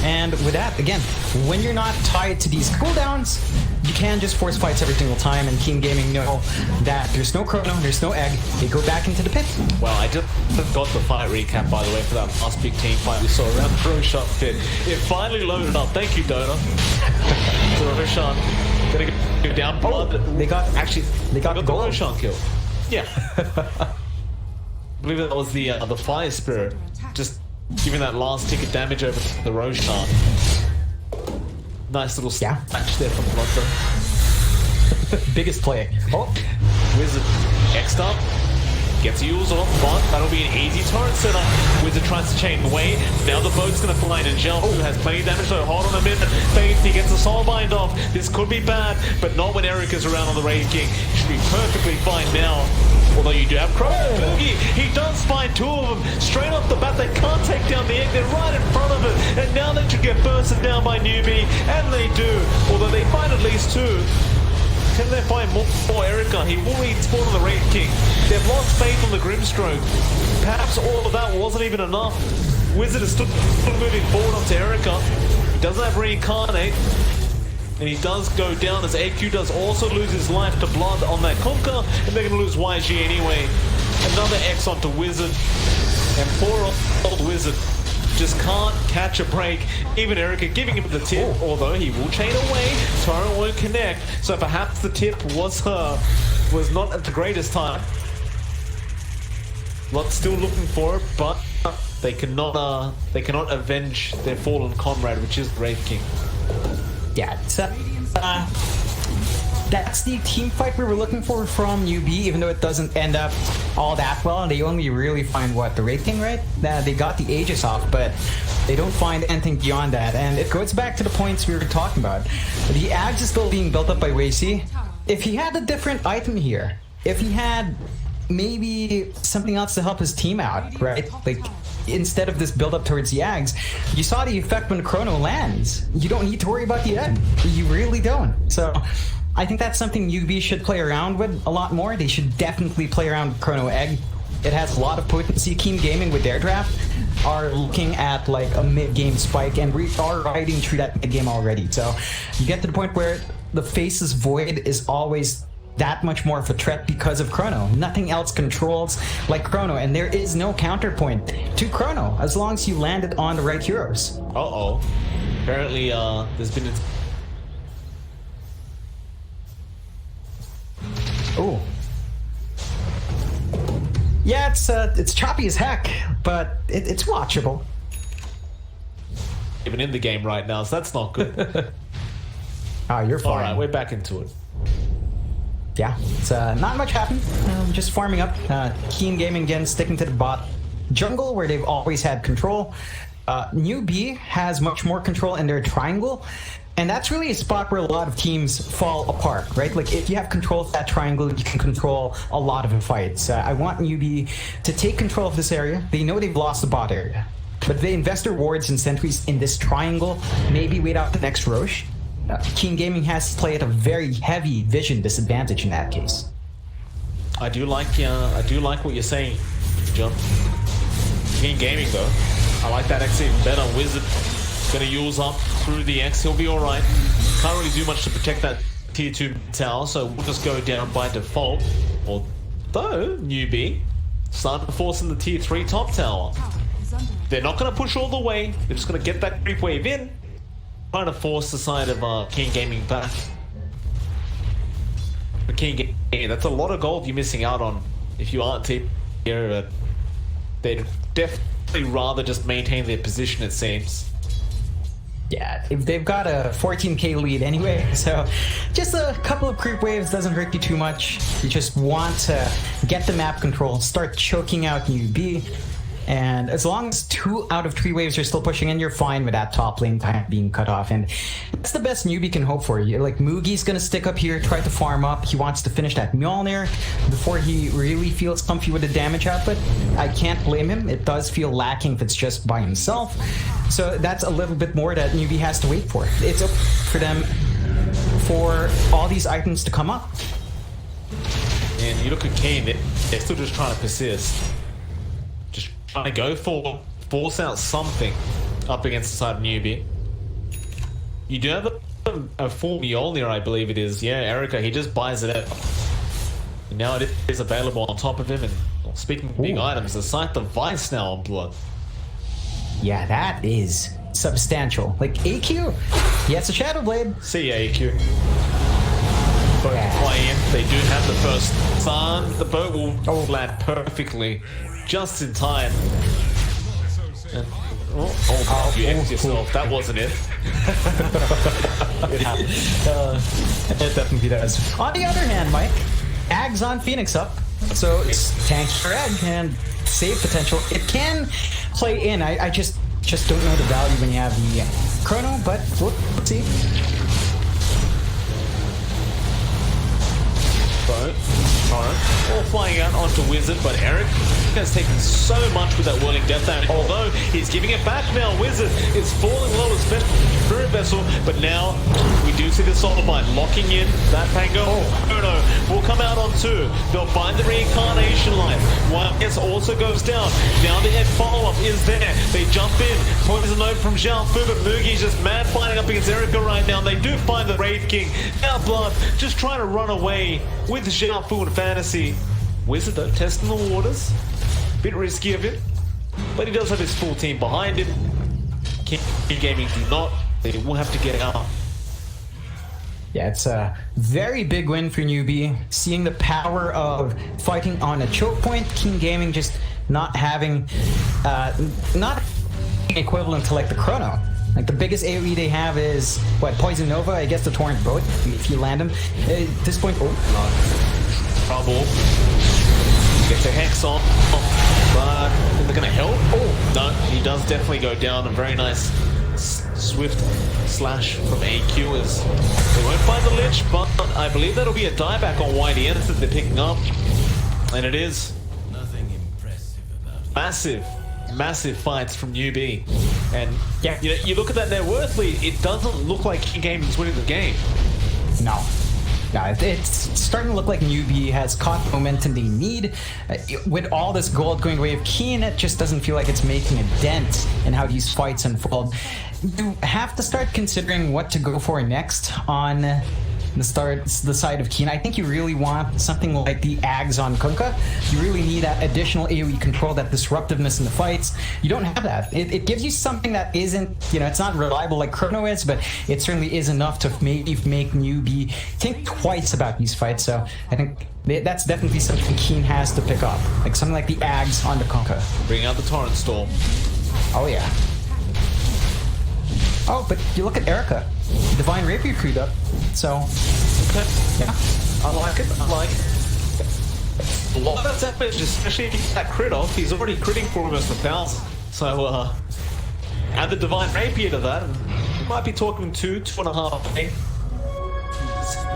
And with that, again, when you're not tied to these cooldowns, you can just force fights every single time, and King Gaming know that there's no Chrono, there's no egg, they go back into the pit. Well, I just got the fight recap, by the way, for that last big team fight we saw around the Roshan pit. It finally loaded up. Thank you, Dota. So Roshan gonna go down. Blood. They got the gold. Roshan kill. Yeah. I believe that was the Fire Spirit, just giving that last tick of damage over the Roshan. Nice little match there from Blood. Biggest play. Oh, Wizard X'd up. Gets used off, but that'll be an easy turret setup. Wizard tries to chain away. Now the boat's gonna fly and jump. Who has plenty of damage, so hold on a minute. Faith, he gets the soulbind off. This could be bad, but not when Erica's around on the Raid King. He should be perfectly fine now. Although you do have Crow. He does find two of them. Straight off the bat, they can't take down the egg. They're right in front of it. And now they should get bursted down by Newbee. And they do. Although they find at least two. Can they find more Erica? He will respawn on the Raid King. They've lost faith on the Grimstroke. Perhaps all of that wasn't even enough. Wizard is still moving forward onto Erica. He doesn't have Reincarnate. And he does go down as AQ does also lose his life to blood on that Conquer. And they're going to lose YG anyway. Another X onto Wizard. And poor old Wizard just can't catch a break. Even Erica giving him the tip, although he will chain away. Torrent won't connect, so perhaps the tip was not at the greatest time. Lot still looking for it, but they cannot avenge their fallen comrade, which is the Wraith King. Yeah, it's, that's the team fight we were looking for from Newbee, even though it doesn't end up all that well. They only really find, what, the Wraith King, right? They got the Aegis off, but they don't find anything beyond that. And it goes back to the points we were talking about. The Ags is still being built up by Wacy. If he had a different item here, if he had maybe something else to help his team out, right? Like, instead of this build up towards the Ags, you saw the effect when Chrono lands. You don't need to worry about the end. You really don't. So I think that's something Newbee should play around with a lot more. They should definitely play around with Chrono Egg. It has a lot of potency. Keen Gaming with their draft are looking at like a mid-game spike, and we are riding through that mid-game already. So you get to the point where the Face's Void is always that much more of a threat because of Chrono. Nothing else controls like Chrono, and there is no counterpoint to Chrono as long as you land it on the right heroes. Uh-oh. Apparently, there's been a... Oh. Yeah, it's choppy as heck, but it's watchable. Even in the game right now, so that's not good. Oh, you're fine. Alright, we're back into it. Yeah, it's not much happened. Just farming up. Keen Gaming again, sticking to the bot jungle where they've always had control. Newbee has much more control in their triangle, and that's really a spot where a lot of teams fall apart, right? Like, if you have control of that triangle, you can control a lot of the fights. I want Newbee to take control of this area. They know they've lost the bot area, but if they invest their wards and sentries in this triangle, maybe wait out the next Roche. Keen Gaming has to play at a very heavy vision disadvantage in that case. I do like what you're saying, John. Keen Gaming though, I like that X even better. Wizard gonna use up through the X. He'll be all right. Can't really do much to protect that tier 2 tower, so we'll just go down by default. Although Newbee starting to force in the tier 3 top tower. They're not gonna push all the way. They're just gonna get that creep wave in. Trying to force the side of Keen Gaming back. But Keen Gaming, that's a lot of gold you're missing out on if you aren't here. They'd definitely rather just maintain their position, it seems. Yeah, they've got a 14k lead anyway, so just a couple of creep waves doesn't hurt you too much. You just want to get the map control, start choking out Newbee. And as long as 2 out of 3 waves are still pushing in, you're fine with that top lane time being cut off. And that's the best Newbee can hope for. Like, Mugi's gonna stick up here, try to farm up. He wants to finish that Mjolnir before he really feels comfy with the damage output. I can't blame him. It does feel lacking if it's just by himself. So that's a little bit more that Newbee has to wait for. It's up for them for all these items to come up. And you look at Keen, they're still just trying to persist. Trying to go for force out something up against the side of Newbee. You do have a full Mjolnir, I believe it is. Yeah, Erica, he just buys it out. And now it is available on top of him. And speaking of big items, the Scythe of Vice now on blood. Yeah, that is substantial. Like, AQ, he has a Shadow Blade. See ya, AQ. Boat fly in. They do have the first sun. The boat will land perfectly. Just in time. And, you emptied yourself. That wasn't it. It definitely does. On the other hand, Mike, Ags on Phoenix up. So it's tank red and save potential. It can play in. I just don't know the value when you have the chrono, but let's see. All flying out onto Wizard, but Eric has taken so much with that whirling death damage. Although he's giving it back now. Wizard is falling low, especially Spirit Vessel, but now we do see the Solar Bind locking in that Pango. No, will come out on 2. They'll find the reincarnation line. One also goes down. Down the head follow-up is there. They jump in. Poison note from Zhao Fu, but Mugi's just mad fighting up against Erica right now. They do find the Wraith King. Now Blood just trying to run away with Zhao Fu and Fantasy. Wizard though, testing the waters. Bit risky of it, but he does have his full team behind him. King Gaming do not. They will have to get out. Yeah, it's a very big win for Newbee. Seeing the power of fighting on a choke point, King Gaming just not having, not equivalent to like the Chrono. Like the biggest AoE they have is what, Poison Nova? I guess the Torrent Boat if you land him. At this point, trouble. Gets a Hex on, but they're gonna help. Oh no, he does definitely go down. A very nice swift slash from AQ as they won't find the Lich, but I believe that'll be a dieback on YDNs that they're picking up, and it is nothing impressive about it. Massive fights from Newbee, and yeah, you look at that net worth lead, it doesn't look like King Gaming's winning the game. No. Yeah, it's starting to look like Newbee has caught the momentum they need. With all this gold going away of Keen, it just doesn't feel like it's making a dent in how these fights unfold. You have to start considering what to go for next on the side of Keen. I think you really want something like the Ags on Kunkka. You really need that additional AoE control, that disruptiveness in the fights. You don't have that. It gives you something that isn't, it's not reliable like Chrono is, but it certainly is enough to maybe make Newbee think twice about these fights. So I think that's definitely something Keen has to pick up. Like something like the Ags on the Kunkka. Bring out the Torrent Storm. Oh yeah. Oh, but you look at Erica. Divine Rapier crewed up, so yeah. I like it. A lot of damage, especially if you get that crit off. He's already critting for almost 1,000. So add the Divine Rapier to that, and you might be talking 2.5.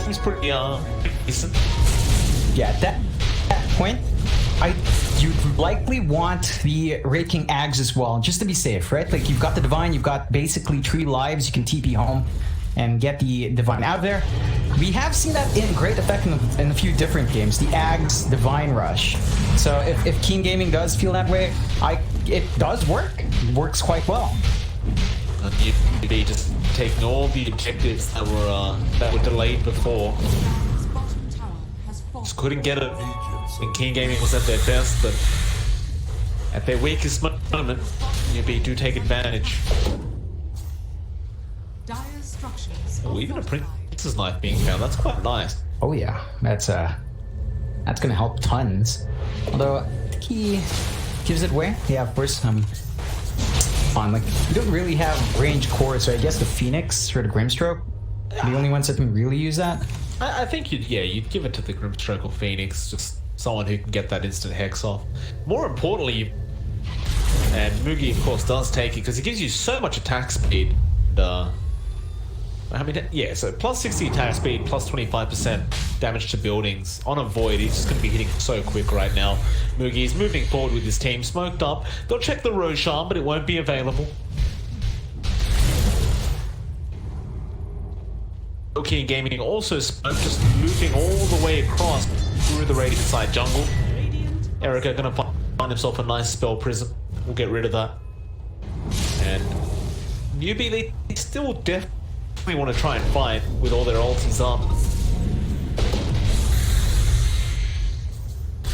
Seems pretty decent. Yeah, at that point, you'd likely want the Wraith King Ags as well, just to be safe, right? Like, you've got the Divine, you've got basically 3 lives, you can TP home and get the Divine out of there. We have seen that in great effect in a few different games, the Ags Divine Rush. So if King Gaming does feel that way, it does work. It works quite well. You'd be just taking all the objectives that were delayed before. Just couldn't get it. And King Gaming was at their best, but at their weakest moment, Newbee do take advantage. Oh, even a Prince's Knife being found, that's quite nice. Oh yeah, that's gonna help tons. Although, I think he gives it away. Yeah, of course, fine. Like, you don't really have range core, so I guess the Phoenix or the Grimstroke are the only ones that can really use that. I think you'd give it to the Grimstroke or Phoenix, just someone who can get that instant Hex off. More importantly, and Mugi of course does take it because he gives you so much attack speed. So plus 60 attack speed, plus 25% damage to buildings on a Void. He's just going to be hitting so quick right now. Mugi's moving forward with his team, smoked up. They'll check the Roshan, but it won't be available. King Gaming also smoked, just moving all the way across through the Radiant side jungle. Erica going to find himself a nice spell prism. We'll get rid of that. And Newbee, they still definitely want to try and fight with all their ultis up.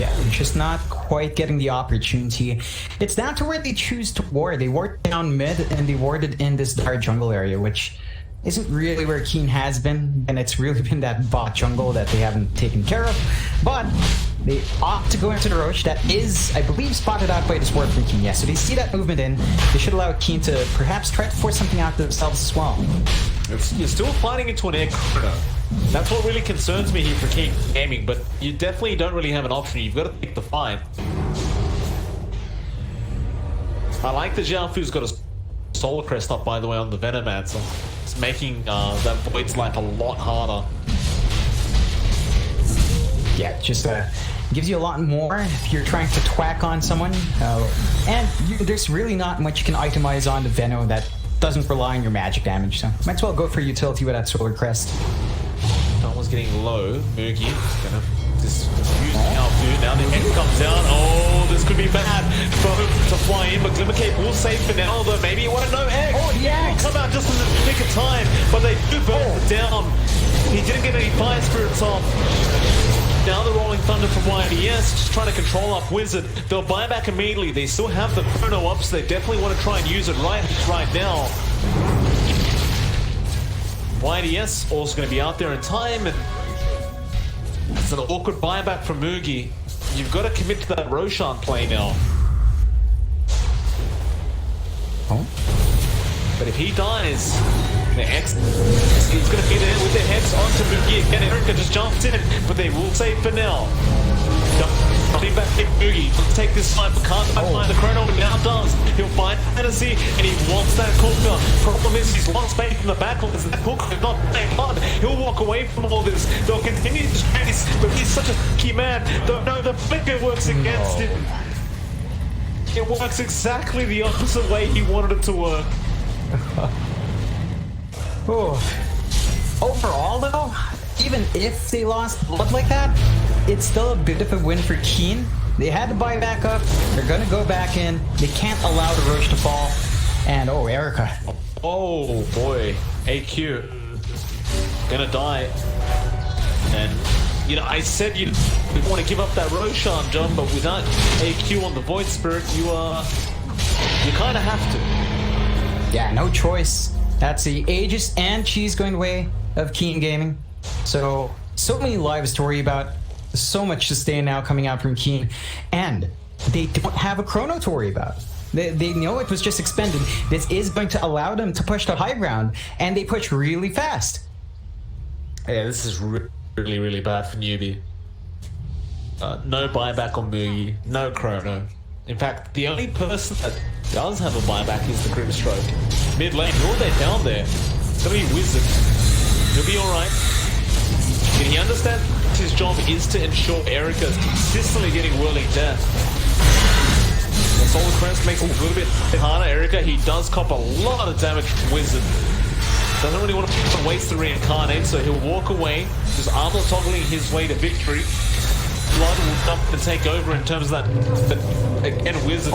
Yeah, they're just not quite getting the opportunity. It's down to where they choose to ward. They ward down mid and they warded in this dark jungle area, which isn't really where Keen has been, and it's really been that bot jungle that they haven't taken care of. But they opt to go into the Roche that is, I believe, spotted out by this ward from Keen. Yeah, so they see that movement in. They should allow Keen to perhaps try to force something out themselves as well. You're still fighting into an air chrono. That's what really concerns me here for King Gaming, but you definitely don't really have an option. You've got to pick the fight. I like that Jiaofu's got a Solar Crest up, by the way, on the Venomancer. It's making that Void's life a lot harder. Yeah, just gives you a lot more if you're trying to twack on someone. There's really not much you can itemize on the Veno that doesn't rely on your magic damage, so might as well go for utility with that Solar Crest. Someone's getting low. Mugi gonna just use Jiaofu. Now the head comes down. Oh, this could be bad. Both to fly in, but Glimmer Cape will save for now, though maybe you want to know egg. Oh, yeah. Come out just in the nick of time, but they do burn it down. He didn't get any Fire Spirits off. Now the Rolling Thunder from YDS, just trying to control up Wizard. They'll buy back immediately. They still have the Chrono up, so they definitely want to try and use it right now. YDS also going to be out there in time, and it's an awkward buyback from Mugi. You've got to commit to that Roshan play now. Oh. But if he dies, the X is going to be there with their heads onto Mugi again. Erica just jumps in, but they will save for now. Coming back in Mugi. Let's take this time, but can't find the Chrono, but now does. He'll find Fantasy, and he wants that Cooker. Problem is, he's lost faith in the backlines. That Cooker is not playing hard. He'll walk away from all this. They'll continue to chase, but he's such a key man. No, the flicker works against him. It works exactly the opposite way he wanted it to work. Overall, though, even if they lost blood like that, it's still a bit of a win for Keen. They had to buy back up. They're going to go back in. They can't allow the Roche to fall. And, oh, Erica. Oh, boy. AQ. Gonna die. And, you know, I said you want to give up that Roshan, John, but without AQ on the Void Spirit, you kind of have to. Yeah, no choice. That's the Aegis and Cheese going the way of Keen Gaming. So many lives to worry about. So much sustain now coming out from Keen. And they don't have a Chrono to worry about. They know it was just expended. This is going to allow them to push the high ground, and they push really fast. Yeah, this is really, really bad for Newbee. No buyback on Mugi, no Chrono. In fact, the only person that does have a buyback is the Grimstroke. Mid lane, oh, they're down there. It's gonna be Wizard. He'll be alright. And he understands his job is to ensure Erica's consistently getting Whirling Death. The Solar Crest makes it a little bit harder. Erica, he does cop a lot of damage from Wizard. Doesn't really want to waste the Reincarnate, so he'll walk away, just armor toggling his way to victory. Blood will dump and take over in terms of that. But again, Wizard,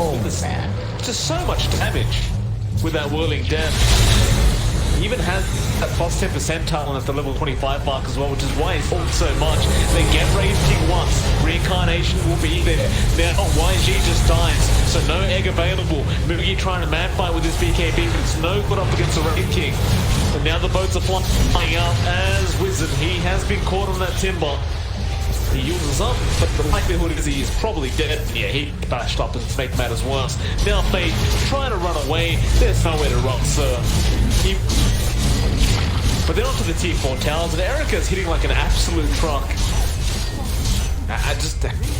just so much damage with that Whirling Death. He even has that plus 10 percentile at the level 25 mark as well, which is why he's pulled so much. They get Rage King once, Reincarnation will be there. Now YG just dies, so no egg available. Mugi trying to man fight with his BKB, but it's no good up against the Rage King. And now the boats are flying out as Wizard. He has been caught on that timber. He uses up, but the likelihood is he is probably dead. Yeah, he bashed up and make matters worse. Now Fate trying to run away. There's nowhere to run, sir. But they're onto the tier 4 towers, and Erica's hitting like an absolute truck.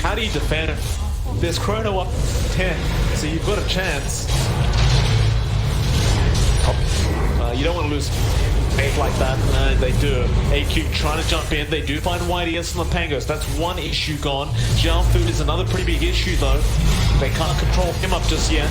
How do you defend it? There's Chrono up 10, so you've got a chance. You don't want to lose faith like that. No, they do. AQ trying to jump in. They do find YDS on the Pangos. That's one issue gone. Jiaofu is another pretty big issue, though. They can't control him up just yet.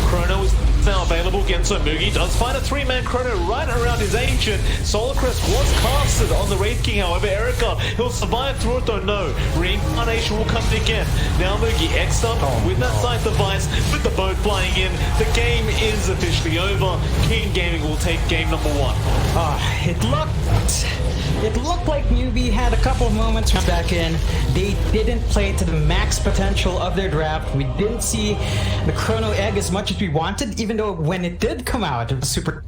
Chrono is now available again, so Mugi does find a 3-man Chrono right around his Ancient. Solar Crest was casted on the Wraith King, however. Erica, he'll survive through it, though. No. Reincarnation will come again. Now Mugi X'd up with that Scythe device, with the boat flying in. The game is officially over. King Gaming will take game number 1. It looked like Newbee had a couple of moments back in. They didn't play to the max potential of their draft. We didn't see the Chrono Egg as much as we wanted, even though when it did come out, it was super...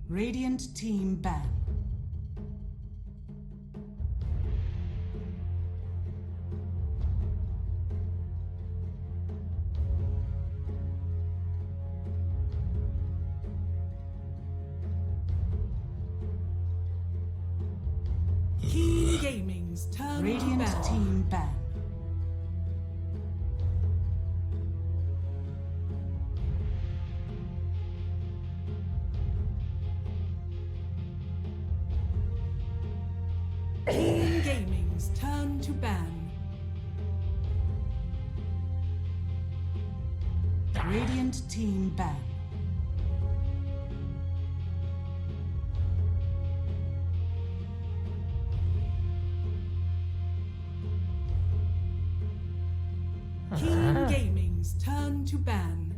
Radiant team ban. Keen Gaming's turn. Radiant team ban. Keen Gaming's turn to ban. Radiant team ban. Keen Gaming's turn to ban.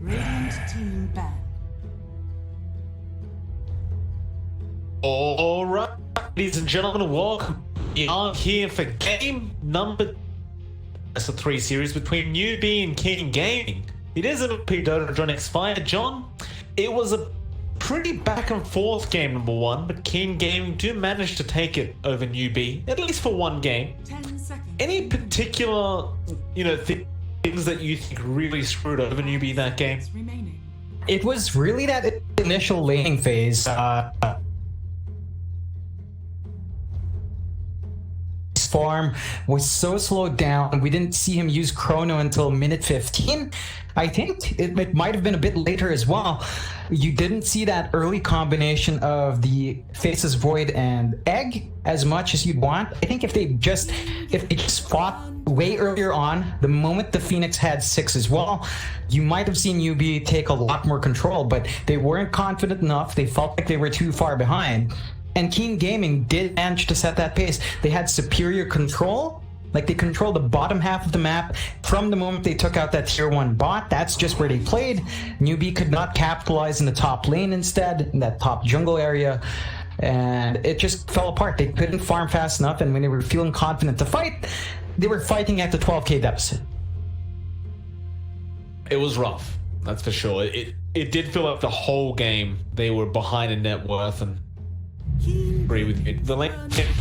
Radiant team ban. All right, ladies and gentlemen, welcome. We are here for game number. That's a 3 series between Newbee and Keen Gaming. It is a P Dota John X Fire. John, it was a pretty back and forth game number 1, but Keen Gaming do manage to take it over Newbee, at least for one game. 10 seconds. Any particular, things that you think really screwed over Newbee that game? Remaining. It was really that initial laning phase. Farm was so slowed down. We didn't see him use Chrono until minute 15. I think it might have been a bit later as well. You didn't see that early combination of the Faces Void and Egg as much as you'd want. I think if they just fought way earlier on, the moment the Phoenix had 6 as well, you might have seen Newbee take a lot more control, but they weren't confident enough. They felt like they were too far behind. And Keen Gaming did manage to set that pace. They had superior control. Like, they controlled the bottom half of the map from the moment they took out that tier 1 bot. That's just where they played. Newbee could not capitalize in the top lane instead, in that top jungle area. And it just fell apart. They couldn't farm fast enough, and when they were feeling confident to fight, they were fighting at the 12k deficit. It was rough, that's for sure. It did feel like the whole game they were behind in net worth, and agree with you. The lane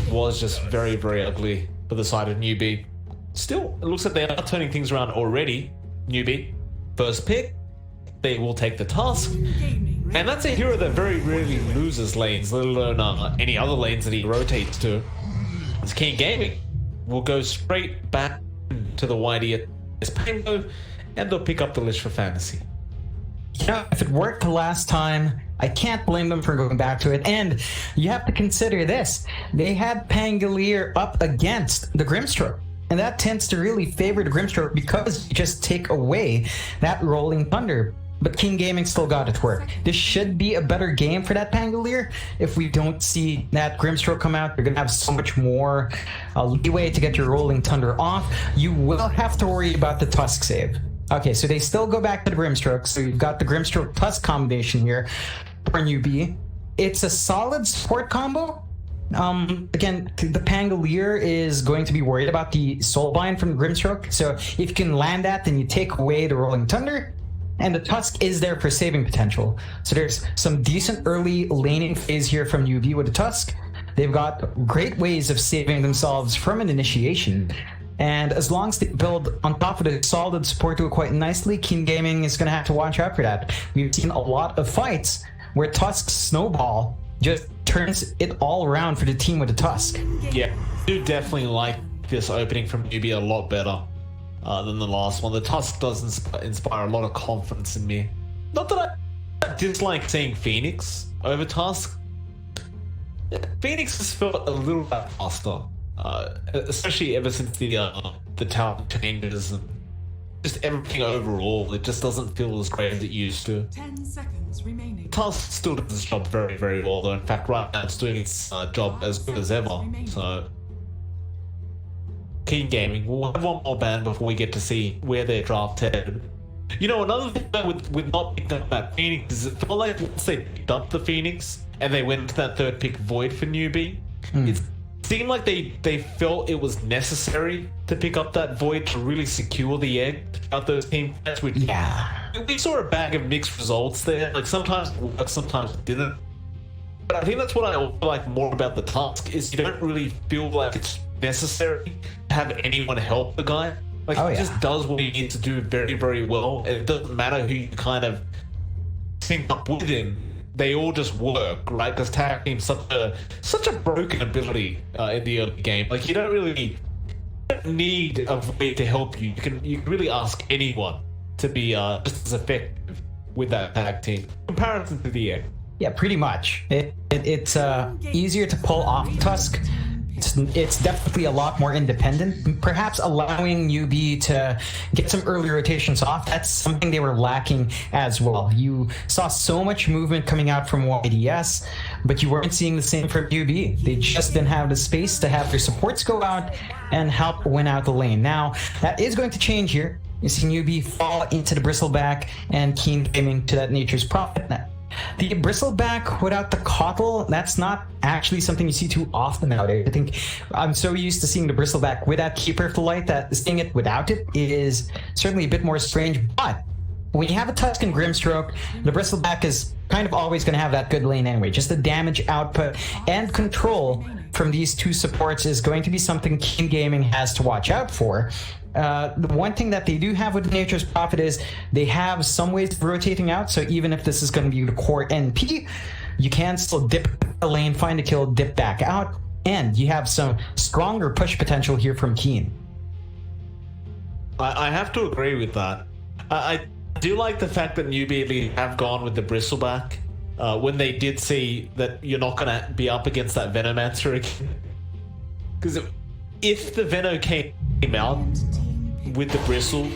was just very, very ugly for the side of Newbee. Still, it looks like they are turning things around already. Newbee, first pick, they will take the task. And that's a hero that very rarely loses lanes, let alone any other lanes that he rotates to. It's Keen Gaming. Will go straight back to the YD as Pango, and they'll pick up the list for Fantasy. Yeah, if it worked the last time, I can't blame them for going back to it. And you have to consider this. They had Pangolier up against the Grimstroke. And that tends to really favor the Grimstroke because you just take away that Rolling Thunder. But Keen Gaming still got it to work. This should be a better game for that Pangolier. If we don't see that Grimstroke come out, you're going to have so much more leeway to get your Rolling Thunder off. You will have to worry about the Tusk save. Okay, so they still go back to the Grimstroke. So you've got the Grimstroke Tusk combination here for Newbee. It's a solid support combo. Again, the Pangolier is going to be worried about the Soulbind from the Grimstroke. So if you can land that, then you take away the Rolling Thunder. And the Tusk is there for saving potential. So there's some decent early laning phase here from Newbee with the Tusk. They've got great ways of saving themselves from an initiation. And as long as they build on top of the solid support to it quite nicely, Keen Gaming is going to have to watch out for that. We've seen a lot of fights where Tusk's snowball just turns it all around for the team with the Tusk. Yeah, I do definitely like this opening from Newbee a lot better than the last one. The Tusk does inspire a lot of confidence in me. Not that I dislike seeing Phoenix over Tusk. Phoenix has felt a little bit faster. Especially ever since the talent changes and just everything overall, it just doesn't feel as great as it used to. 10 seconds remaining. Tusk still does its job very, very well, though. In fact, right now it's doing its job as good as ever. So, Keen Gaming, we'll have one more ban before we get to see where their draft headed. You know, another thing with not picking up that Phoenix is it felt like once they picked up the Phoenix and they went to that third pick Void for Newbee, it seemed like they felt it was necessary to pick up that Void to really secure the egg throughout those team fights. Which we saw a bag of mixed results there. Like sometimes it worked, sometimes it didn't. But I think that's what I like more about the task is you don't really feel like it's necessary to have anyone help the guy. Like he just does what he needs to do very, very well. And it doesn't matter who you kind of sync up with him. They all just work, right? Because tag team's such a broken ability in the early game. Like you don't really need a way to help you. You can really ask anyone to be just as effective with that tag team in comparison to the egg. Yeah, pretty much. It's easier to pull off Tusk. It's definitely a lot more independent, perhaps allowing Newbee to get some early rotations off. That's something they were lacking as well. You saw so much movement coming out from YDS, but you weren't seeing the same from Newbee. They just didn't have the space to have their supports go out and help win out the lane. Now, that is going to change here. You see Newbee fall into the Bristleback and Keen Gaming to that Nature's Prophet. The Bristleback without the Coddle, that's not actually something you see too often nowadays. I think I'm so used to seeing the Bristleback without Keeper of the Light that seeing it without it is certainly a bit more strange. But when you have a Tusk and Grimstroke, the Bristleback is kind of always going to have that good lane anyway. Just the damage output and control from these two supports is going to be something Keen Gaming has to watch out for. The one thing that they do have with Nature's Prophet is they have some ways of rotating out, so even if this is going to be the core NP, you can still dip the lane, find a kill, dip back out, and you have some stronger push potential here from Keen. I have to agree with that. I do like the fact that Newbee have gone with the Bristleback when they did see that you're not going to be up against that Venomancer again. Because if the Veno came out with the Bristle,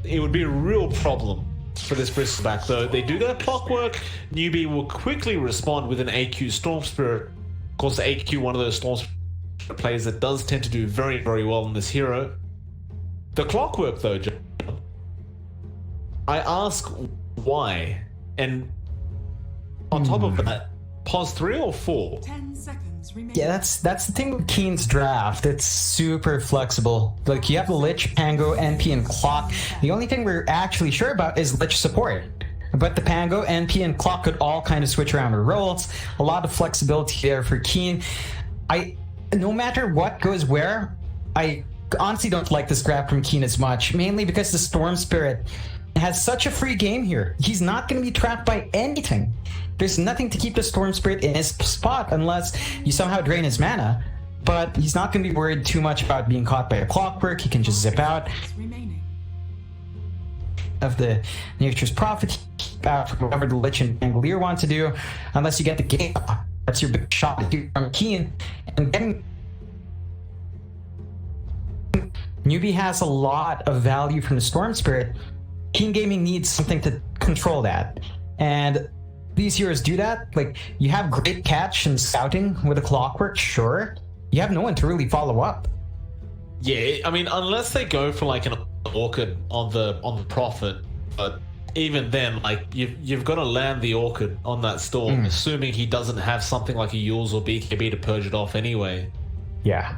it would be a real problem for this Bristleback. Though they do their clockwork, Newbee will quickly respond with an AQ Storm Spirit. Of course, the AQ, one of those Storm Spirit players that does tend to do very, very well in this hero. The clockwork, though, I ask why, and on top of that, pause 3 or 4? 10 seconds remaining. Yeah, that's the thing with Keen's draft. It's super flexible. Like, you have the Lich, Pango, NP, and Clock. The only thing we're actually sure about is Lich support. But the Pango, NP, and Clock could all kind of switch around their roles. A lot of flexibility there for Keen. No matter what goes where, I honestly don't like this draft from Keen as much, mainly because the Storm Spirit has such a free game here. He's not going to be trapped by anything. There's nothing to keep the Storm Spirit in his spot unless you somehow drain his mana. But he's not going to be worried too much about being caught by a clockwork. He can just zip out of the Nature's Prophet, out for whatever the Lich and Angolier want to do, unless you get the game. That's your big shot to do from Keen. And getting Newbee has a lot of value from the Storm Spirit. Keen Gaming needs something to control that. And these heroes do that. Like, you have great catch and scouting with a clockwork, sure. You have no one to really follow up. Yeah, I mean, unless they go for like an Orchid on the Prophet, but even then, like, you've got to land the Orchid on that Storm, assuming he doesn't have something like a Yules or BKB to purge it off anyway. Yeah.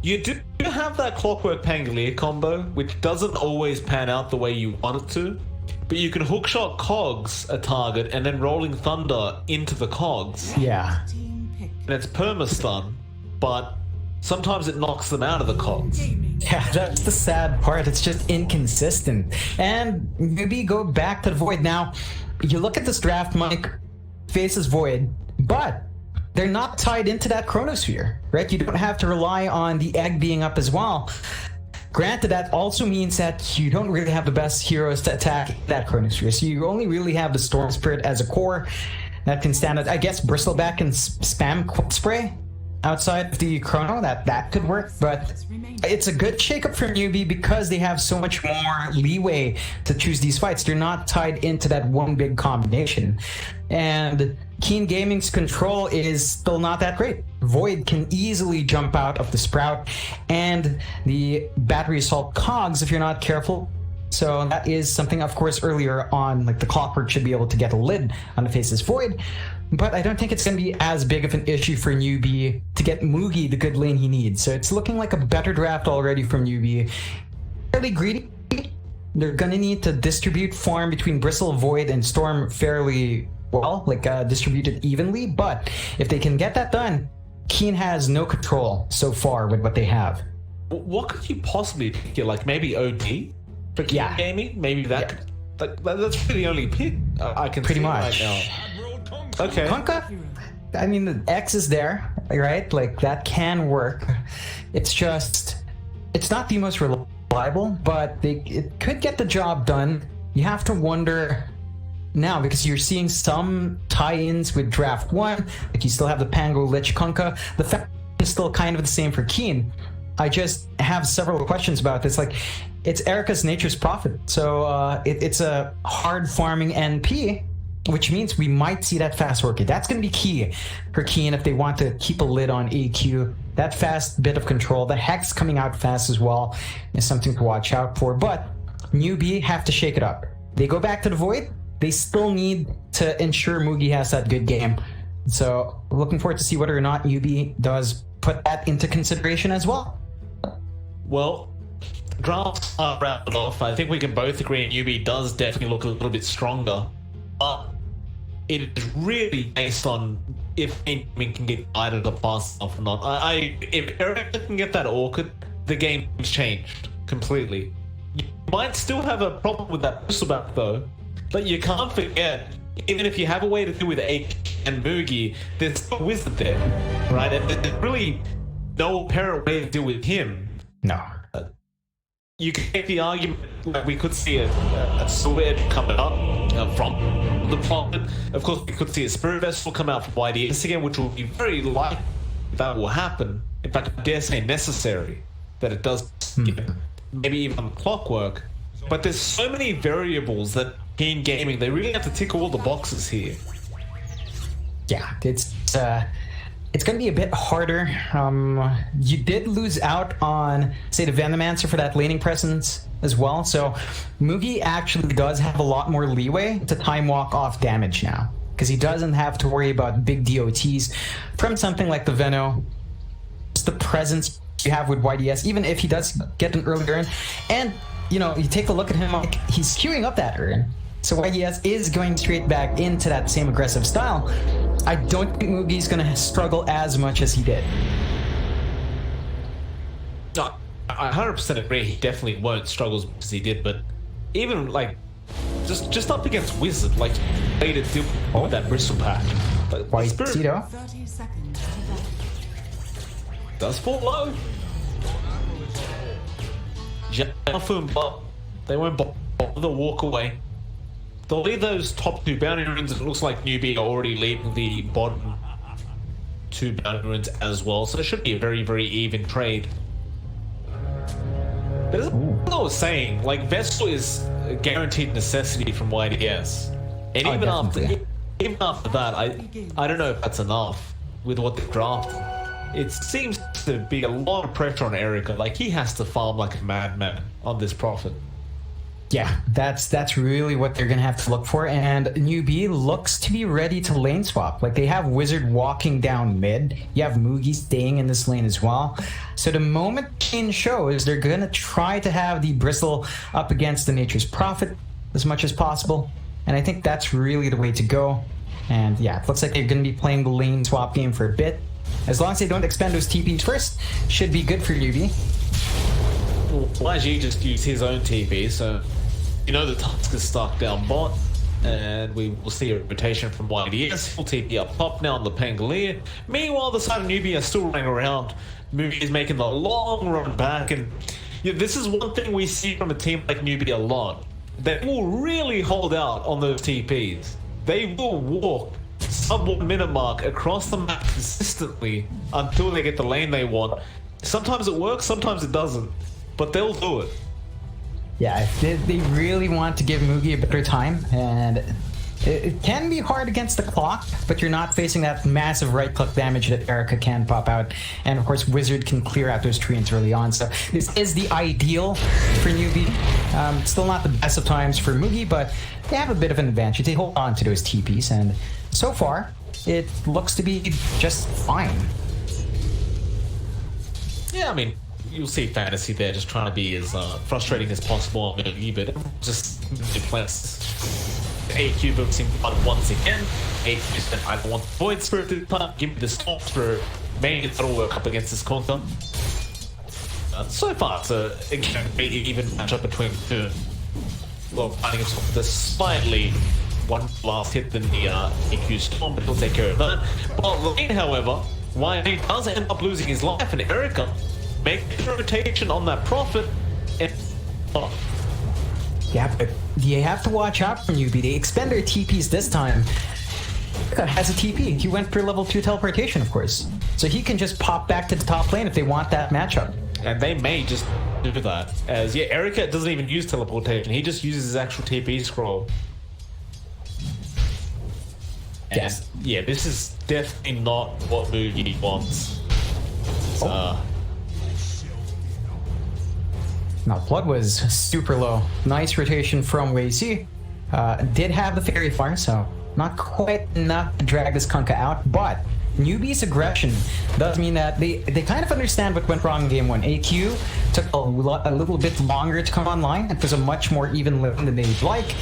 You do have that Clockwork Pangolier combo, which doesn't always pan out the way you want it to, but you can hookshot Cogs a target and then Rolling Thunder into the Cogs. Yeah. And it's perma-stun, but sometimes it knocks them out of the Cogs. Yeah, that's the sad part. It's just inconsistent. And maybe go back to the Void. Now, you look at this draft, Mike, faces Void, but they're not tied into that Chronosphere, right? You don't have to rely on the egg being up as well. Granted, that also means that you don't really have the best heroes to attack that Chronosphere. So you only really have the Storm Spirit as a core that can stand it. I guess Bristleback and spam Quick Spray outside of the Chrono, that could work. But it's a good shakeup for Newbee because they have so much more leeway to choose these fights. They're not tied into that one big combination. And Keen Gaming's control is still not that great. Void can easily jump out of the Sprout and the Battery Assault Cogs if you're not careful. So that is something, of course, earlier on, like the Clockwork should be able to get a lid on the Faceless Void, but I don't think it's going to be as big of an issue for Newbee to get Moogie the good lane he needs. So it's looking like a better draft already from Newbee. Fairly greedy. They're going to need to distribute farm between Bristle, Void, and Storm fairly well, like distributed evenly, but if they can get that done, Keen has no control so far with what they have. What could you possibly pick? Like maybe OD for Keen Gaming? Maybe that. Yeah. That's really the only pick I can pretty see much right now. Okay. Kunkka? I mean, the X is there, right? Like that can work. It's just, it's not the most reliable, but it could get the job done. You have to wonder now, because you're seeing some tie-ins with Draft 1, like you still have the Pango Lich Kunkka. The fact is still kind of the same for Keen. I just have several questions about this. Like, it's Erica's Nature's Prophet, so it's a hard farming NP, which means we might see that fast orchid. That's going to be key for Keen if they want to keep a lid on AQ. That fast bit of control, the Hex coming out fast as well, is something to watch out for. But Newbee have to shake it up. They go back to the Void. They still need to ensure Moogie has that good game. So looking forward to see whether or not Newbee does put that into consideration as well. Well, drafts are rounded off. I think we can both agree Newbee does definitely look a little bit stronger. But it is really based on if Gaming can get guided up fast enough or not. If Erica can get that orchid, the game's changed completely. You might still have a problem with that Bristleback though. But you can't forget, even if you have a way to do with AK and Moogie, there's still Wizard there, right? And there's really no apparent way to deal with him. No. You can make the argument like we could see a Sword coming up from the Prophet. Of course, we could see a Spirit Vessel come out from YDS again, which will be very likely that will happen. In fact, I dare say necessary that it does, maybe even Clockwork. But there's so many variables that Keen Gaming, they really have to tick all the boxes here. Yeah, it's going to be a bit harder. You did lose out on, say, the Venomancer for that laning presence as well. So Moogie actually does have a lot more leeway to time walk off damage now, because he doesn't have to worry about big DOTs from something like the Veno. Just the presence you have with YDS, even if he does get an early urn. And, you know, you take a look at him, like, he's queuing up that urn. So YDS is going straight back into that same aggressive style. I don't think Moogie's going to struggle as much as he did. No, I 100% agree. He definitely won't struggle as much as he did, but even like just up against Wizard, like way to deal with that Bristle pack. White Tito 30 seconds. Does fall low. Jaffa, but they won't bother walk away. They'll leave those top two bounty runes. It looks like Newbee are already leaving the bottom two bounty runes as well, so it should be a very, very even trade. But as I was saying, like, Vessel is a guaranteed necessity from YDS, and even after that, I don't know if that's enough with what they drafted. It seems to be a lot of pressure on Erica. Like, he has to farm like a madman on this Prophet. Yeah, that's really what they're gonna have to look for, and Newbee looks to be ready to lane swap. Like, they have Wizard walking down mid, you have Moogie staying in this lane as well. So the moment Keen shows, they're gonna try to have the Bristle up against the Nature's Prophet as much as possible, and I think that's really the way to go. And yeah, it looks like they're gonna be playing the lane swap game for a bit. As long as they don't expend those TPs first, should be good for Newbee. Well, YG just used his own TP, so you know the Tusk is stuck down bot, and we will see a rotation from YDS. Full TP up top now on the Pangolier. Meanwhile, the side of Newbee are still running around. Moogie is making the long run back, and this is one thing we see from a team like Newbee a lot. They will really hold out on those TPs. They will walk sub-1 minute mark across the map consistently until they get the lane they want. Sometimes it works, sometimes it doesn't, but they'll do it. Yeah, they really want to give Moogie a better time, and It can be hard against the clock, but you're not facing that massive right-click damage that Erica can pop out. And of course, Wizard can clear out those treants early on. So this is the ideal for Newbee. Still not the best of times for Mugi, but they have a bit of an advantage. They hold on to those TPs, and so far, it looks to be just fine. Yeah, I mean, you'll see Fantasy there just trying to be as frustrating as possible on Mugi, but just deflects. AQ focusing on once again. AQ said, I don't want the Void Spirit to time. Give me the Storm Spirit. Maybe that'll work up against this counter. So far, it's a even matchup between the two. Well, finding himself with a slightly one last hit than the AQ Storm, but he'll take care of that. But Lane, however, why he does end up losing his life, and Erica make a rotation on that Prophet. And yeah, but you have to watch out for Newbee. They expend their TPs this time. Has a TP. He went for level 2 teleportation, of course. So he can just pop back to the top lane if they want that matchup. And they may just do that. As, yeah, Erica doesn't even use teleportation. He just uses his actual TP scroll. Yes. Yeah, this is definitely not what Mugi wants. Now, Blood was super low. Nice rotation from Wei-Si. Did have the Fairy Fire, so not quite enough to drag this Kunkka out, but Newbee's aggression does mean that they kind of understand what went wrong in game 1. AQ took a little bit longer to come online. It was a much more even lane than they'd like,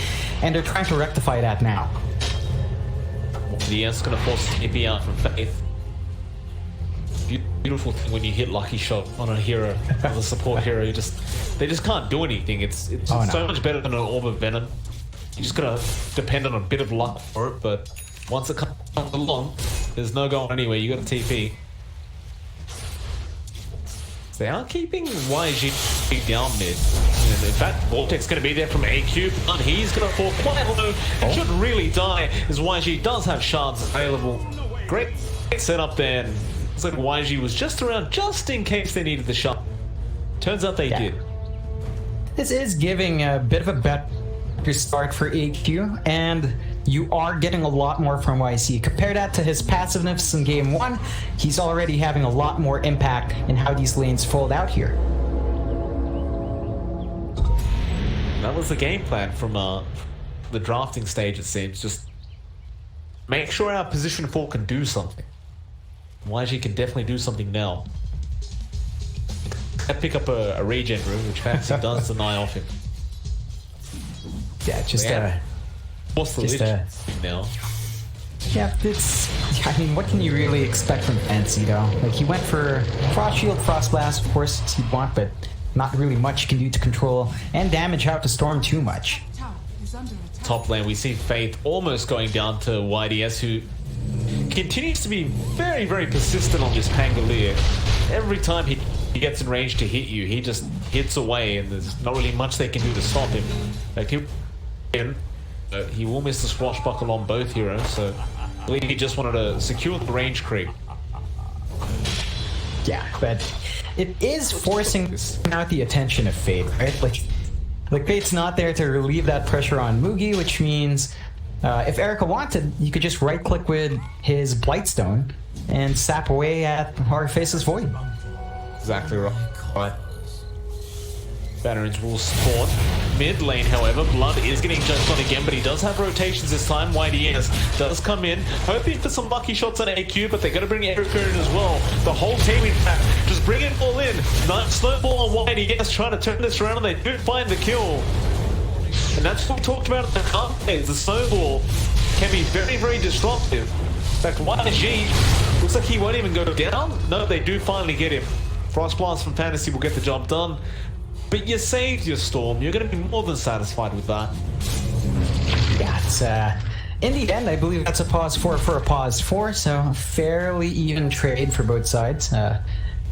and they're trying to rectify that now. The E's gonna force TP out from Faith. Beautiful thing when you hit Lucky Shot on a hero, on a support hero, they just can't do anything. It's so much better than an Orb of Venom. You just gotta depend on a bit of luck for it, but once it comes along, there's no going anywhere. You got a TP. They are keeping YG down mid. And in fact, Vortex going to be there from AQ, and he's going to fall quite low. It should really die, as YG does have shards available. Great setup there. Looks like YG was just around just in case they needed the shot. Turns out they did. This is giving a bit of a better start for AQ, and you are getting a lot more from YC. Compare that to his passiveness in game 1, he's already having a lot more impact in how these lanes fold out here. That was the game plan from the drafting stage, it seems. Just make sure our position 4 can do something. YG can definitely do something now. I pick up a regen room, which Fantasy does deny off him. Yeah, just what's the lich now? Yeah, I mean, what can you really expect from Fantasy though? Like, he went for Frost Shield, Frost Blast, of course, as he'd want, but not really much you can do to control and damage out to Storm too much. Top lane, we see Faith almost going down to YDS, who continues to be very, very persistent on this Pangolier. Every time he gets in range to hit you, he just hits away, and there's not really much they can do to stop him. Like, he will miss the swashbuckle on both heroes, so I believe he just wanted to secure the range creep. Yeah, but it is forcing out the attention of Fate, right? Like Fate's not there to relieve that pressure on Mugi, which means if Erica wanted, you could just right-click with his Blightstone and sap away at our Faceless Void. Exactly right. Veterans will support. Mid lane, however, Blood is getting judged on again, but he does have rotations this time. YDS does come in, hoping for some lucky shots on AQ, but they're going to bring Erica in as well. The whole team, in fact, just bring it all in. Nice snowball on YDS, trying to turn this around, and they do find the kill. And that's what we talked about at the start phase. The snowball can be very, very disruptive. In fact, YG looks like he won't even go down. No, they do finally get him. Frost Blast from Fantasy will get the job done. But you saved your Storm. You're going to be more than satisfied with that. Yeah, it's in the end, I believe that's a pause 4 for a pause 4, so fairly even trade for both sides.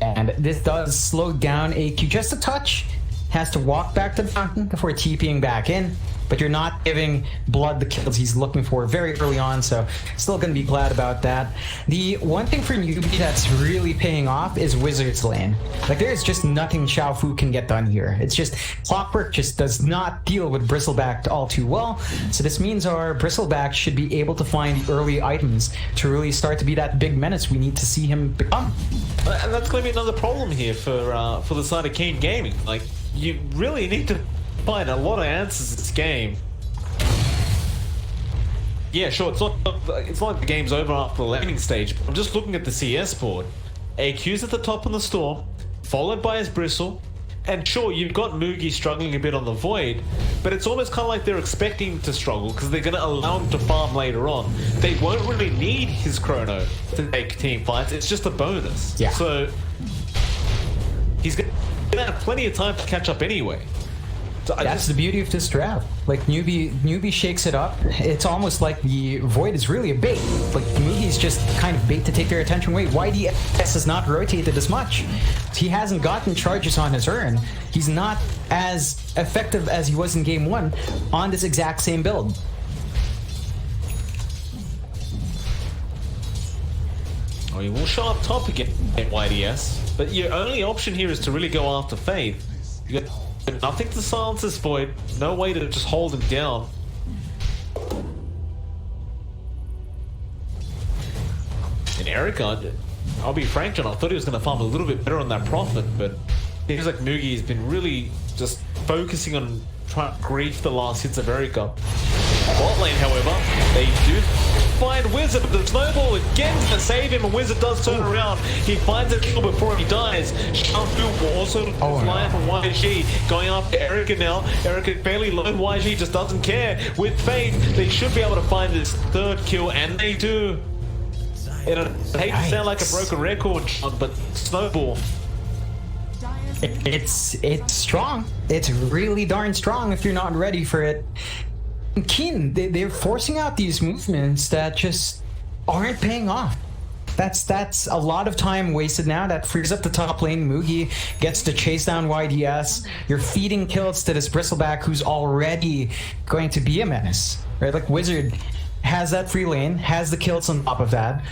And this does slow down AQ just a touch. Has to walk back to the fountain before TPing back in. but you're not giving Blood the kills he's looking for very early on, so still going to be glad about that. The one thing for Newbee that's really paying off is Wizard's lane. Like, there's just nothing Xiaofu can get done here. It's just Clockwork just does not deal with Bristleback all too well, so this means our Bristleback should be able to find the early items to really start to be that big menace we need to see him become. And that's going to be another problem here for the side of Keen Gaming. Like, you really need to find a lot of answers in this game. Yeah, sure, it's not like the game's over after the landing stage, but I'm just looking at the CS board. AQ's at the top on the Storm, followed by his Bristle, and sure, you've got Mugi struggling a bit on the Void, but it's almost kind of like they're expecting to struggle because they're going to allow him to farm later on. They won't really need his Chrono to take team fights, it's just a bonus. Yeah. So, he's going to have plenty of time to catch up anyway. So That's the beauty of this draft. Like, Newbee shakes it up. It's almost like the Void is really a bait. Like, Mugi's just kind of bait to take their attention away. YDS has not rotated as much. He hasn't gotten charges on his urn. He's not as effective as he was in game 1 on this exact same build. Oh, he will show up top again at YDS, but your only option here is to really go after Faith. You got nothing to silence this Void, no way to just hold him down. And Erica, I'll be frank, John, I thought he was going to farm a little bit better on that profit, but it seems like Mugi has been really just focusing on trying to grief the last hits of Erica. Bot lane, however, they do find Wizard, but the snowball again to save him, and Wizard does turn around. He finds a kill before he dies. Xiaofu will also fly from YG, going after Erica now. Erica fairly low, YG just doesn't care. With Faith, they should be able to find this third kill, and they do. And I hate to sound like a broken record, John, but snowball. It's strong. It's really darn strong if you're not ready for it. Keen, they're forcing out these movements that just aren't paying off. That's a lot of time wasted now. That frees up the top lane. Mugi gets to chase down YDS. You're feeding kills to this Bristleback who's already going to be a menace, right? Like, Wizard has that free lane, has the kills on top of that,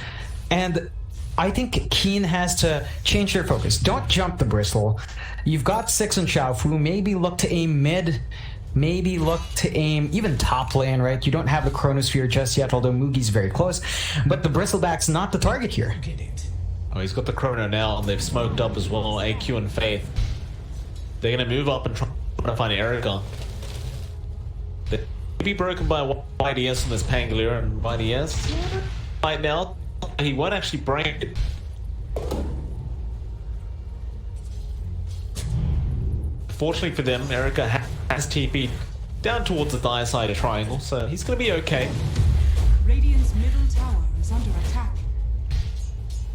and I think Keen has to change their focus. Don't jump the Bristle. You've got 6 on Xiaofu. Maybe look to aim mid. Maybe look to aim even top lane, right? You don't have the Chronosphere just yet, although Mugi's very close. But the Bristleback's not the target here. Oh, he's got the Chrono now, and they've smoked up as well. AQ and Faith. They're going to move up and try to find Erica. They'll be broken by YDS on this Pangolier, and YDS right now, he won't actually break it. Fortunately for them, Erica has TP'd down towards the dire side of Triangle, so he's going to be okay. Radiant's middle tower is under attack.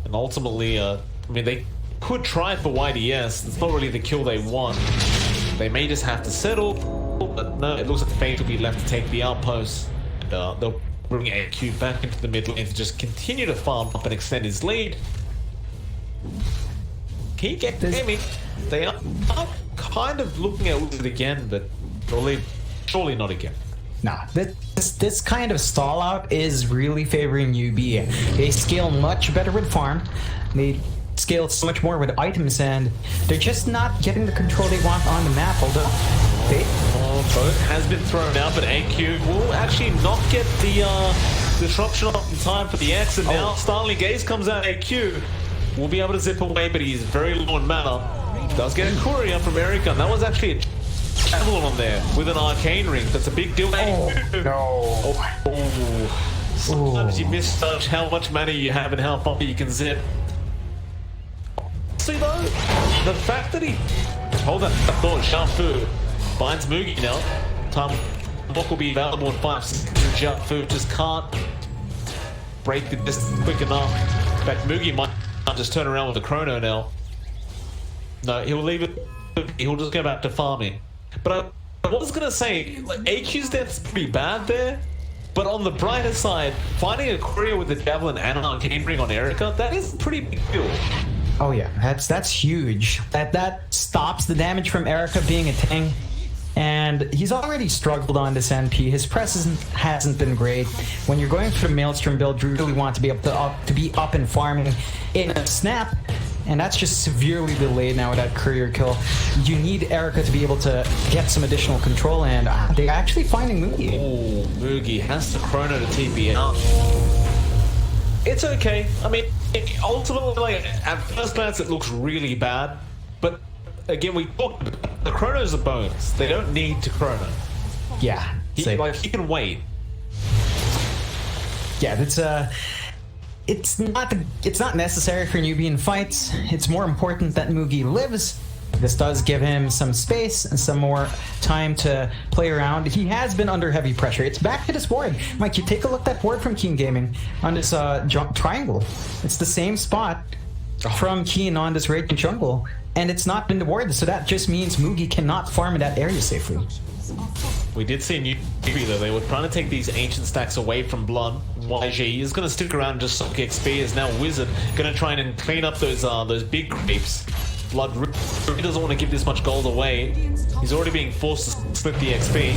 And ultimately, I mean, they could try for YDS. It's not really the kill they want. They may just have to settle, but no, it looks like Fate will be left to take the outpost. And they'll bring AQ back into the mid lane to just continue to farm up and extend his lead. Keep getting They are kind of looking at it again, but surely not again. Nah, this kind of stall out is really favoring Newbee. They scale much better with farm. They scale so much more with items, and they're just not getting the control they want on the map, although boat has been thrown out, but AQ will actually not get the disruption up in time for the X, and now Starling Gaze comes out. AQ will be able to zip away, but he's very low in mana. Does get a courier from Erica, and that was actually a javelin on there with an arcane ring. That's a big deal. Sometimes you misjudge how much mana you have and how far you can zip. See though, the fact that he hold that thought, Xiaofu finds Mugi now. Time block will be available in 5 seconds. Xiaofu just can't break the distance quick enough. In fact, Mugi might just turn around with the Chrono now. No, he'll leave it. He'll just go back to farming. But I was gonna say, like, AQ's death's pretty bad there. But on the brighter side, finding a courier with a javelin and an arcane ring on Erica, that is a pretty big deal. oh yeah, that's huge. That stops the damage from Erica being a tank, And he's already struggled on this NP. His press hasn't been great. When you're going for the Maelstrom build, you really want to be able to be up and farming in a snap. And that's just severely delayed now with that courier kill. You need Erica to be able to get some additional control, and they're actually finding Moogie. Oh, Moogie has the chrono to TP out. It's okay. I mean, ultimately, like, at first glance, it looks really bad. But again, the chrono's a bonus. They don't need to chrono. Yeah. He can wait. Yeah, it's not necessary for Newbee in fights. It's more important that Moogie lives. This does give him some space and some more time to play around. He has been under heavy pressure. It's back to this board. Mike, you take a look at that board from Keen Gaming on this triangle. It's the same spot from Keen on this Raging Jungle, and it's not been the board, so that just means Moogie cannot farm in that area safely. We did see Newbee though. They were trying to take these ancient stacks away from Blood. YG is going to stick around and just suck XP. Is now Wizard going to try and clean up those big creeps. Blood really doesn't want to give this much gold away. He's already being forced to split the XP.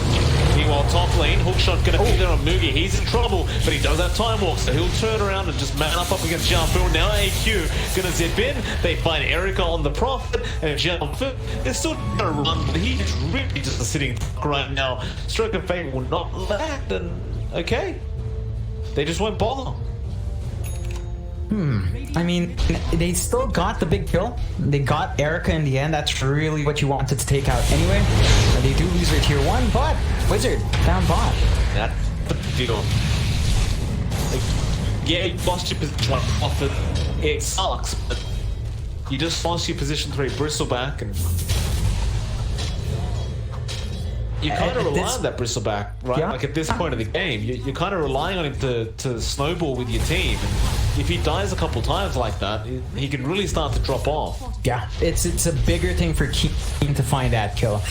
Meanwhile, top lane, hookshot going to be there on Moogie. He's in trouble, but he does have time walk, so he'll turn around and just man up against Jiafu. Now AQ going to zip in. They find Erica on the Prophet, and Jiafu is still going to run, but he's really just sitting right now. Stroke of Fate will not land, and okay. They just won't bother. I mean, they still got the big kill. They got Erica in the end. That's really what you wanted to take out anyway. And they do lose their tier 1, but Wizard found bot. That's the deal. Like, yeah, you lost your position on Prophet. It sucks, but you just lost your position 3 Bristleback, and you kind of rely on that Bristleback, right? Yeah. Like at this point of the game, you're kind of relying on him to snowball with your team. And if he dies a couple times like that, he can really start to drop off. Yeah, it's a bigger thing for Keen to find that kill.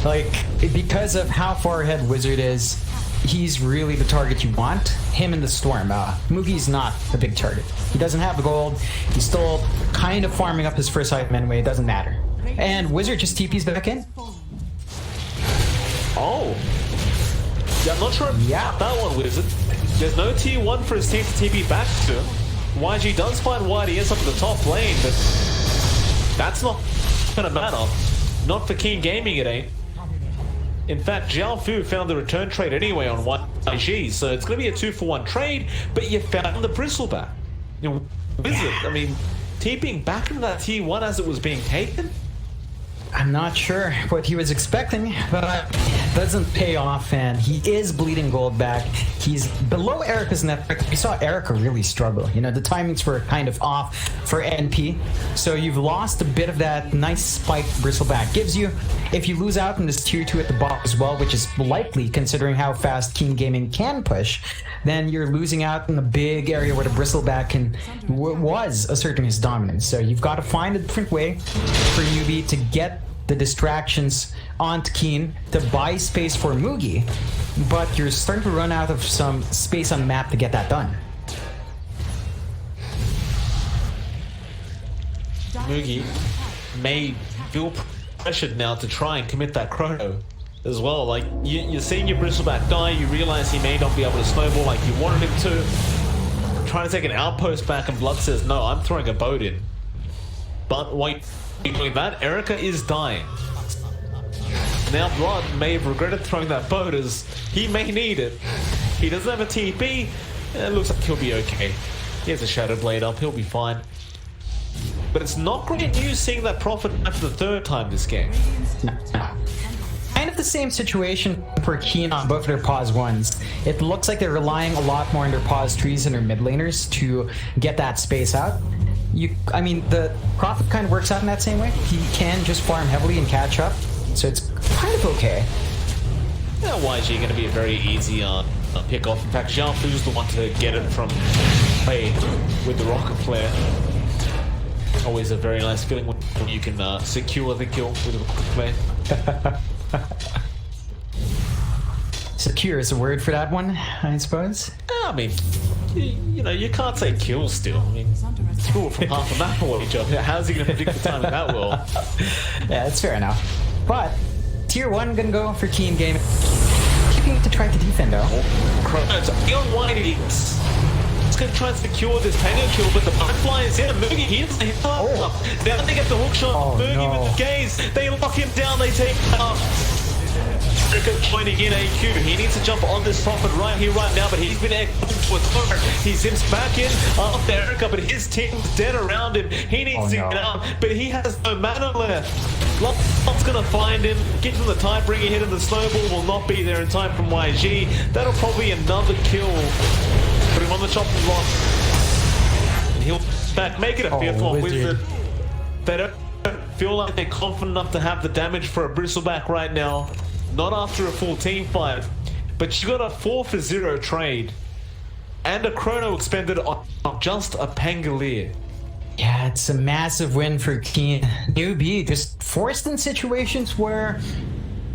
Like, because of how far ahead Wizard is, he's really the target you want. Him in the Storm. Moogie's not a big target. He doesn't have the gold. He's still kind of farming up his first item anyway. It doesn't matter. And Wizard just TP's back in. Oh. Yeah, I'm not sure about that one, Wizard. There's no tier 1 for his team to TP back to. YG does find YDS up in the top lane, but that's not gonna matter. Not for Keen Gaming, it ain't. In fact, Jiafu found the return trade anyway on YG, so it's gonna be a 2-for-1 trade, but you found the Bristleback. You know, Wizard, I mean, TPing back into that tier 1 as it was being taken? I'm not sure what he was expecting, but it doesn't pay off, and he is bleeding gold back. He's below Erica's net. We saw Erica really struggle. You know, the timings were kind of off for NP, so you've lost a bit of that nice spike Bristleback gives you. If you lose out in this tier 2 at the bottom as well, which is likely considering how fast Keen Gaming can push, then you're losing out in the big area where the Bristleback was asserting his dominance. So you've got to find a different way for Newbee to get the distractions onto Keen to buy space for Moogie, but you're starting to run out of some space on the map to get that done. Moogie may feel pressured now to try and commit that chrono as well. Like, you're seeing your Bristleback die, you realize he may not be able to snowball like you wanted him to. Trying to take an outpost back, and Blood says, no, I'm throwing a boat in. But wait, doing that, Erica is dying. Now Blood may have regretted throwing that boat, as he may need it. He doesn't have a TP, and it looks like he'll be okay. He has a Shadow Blade up, he'll be fine. But it's not great news seeing that Prophet after the 3rd time this game. Kind of the same situation for Keen on both their pause 1s. It looks like they're relying a lot more on their pause 3s and their mid laners to get that space out. I mean, the Prophet kind of works out in that same way. He can just farm heavily and catch up, so it's kind of okay. Yeah, YG going to be a very easy pick off. In fact, Jiafu's the one to get it from play with the rocket flare. Always a very nice feeling when you can secure the kill with a rocket flare. Secure is a word for that one, I suppose. I mean, you know, you can't say kill still. I mean, throw it from half a map away, Joe. How's he going to predict the time in that world? Yeah, that's fair enough. But tier 1 gonna go for Keen Game. Keeping to try to defend though. Chrono's on Whitey. He's gonna try and secure this Tango kill, but the butterfly is in. Moogie, he hits the hit up. Now they get the hook shot. Moogie with the gaze. They lock him down, they take up. Pointing in AQ. He needs to jump on this prophet right here, right now, but he's been with her. He zips back in after Erica, but his team's dead around him. He needs to get out, but he has no mana left. Lot's gonna find him, get him the Tidebringer hit, and the snowball will not be there in time from YG. That'll probably be another kill. Put him on the chopping block. And he'll back, make it a 5th one. Wizard. They don't feel like they're confident enough to have the damage for a Bristleback right now. Not after a full team fight, but you got a 4-for-0 trade and a chrono expended on just a Pangolier. Yeah, it's a massive win for Keen. Newbee just forced in situations where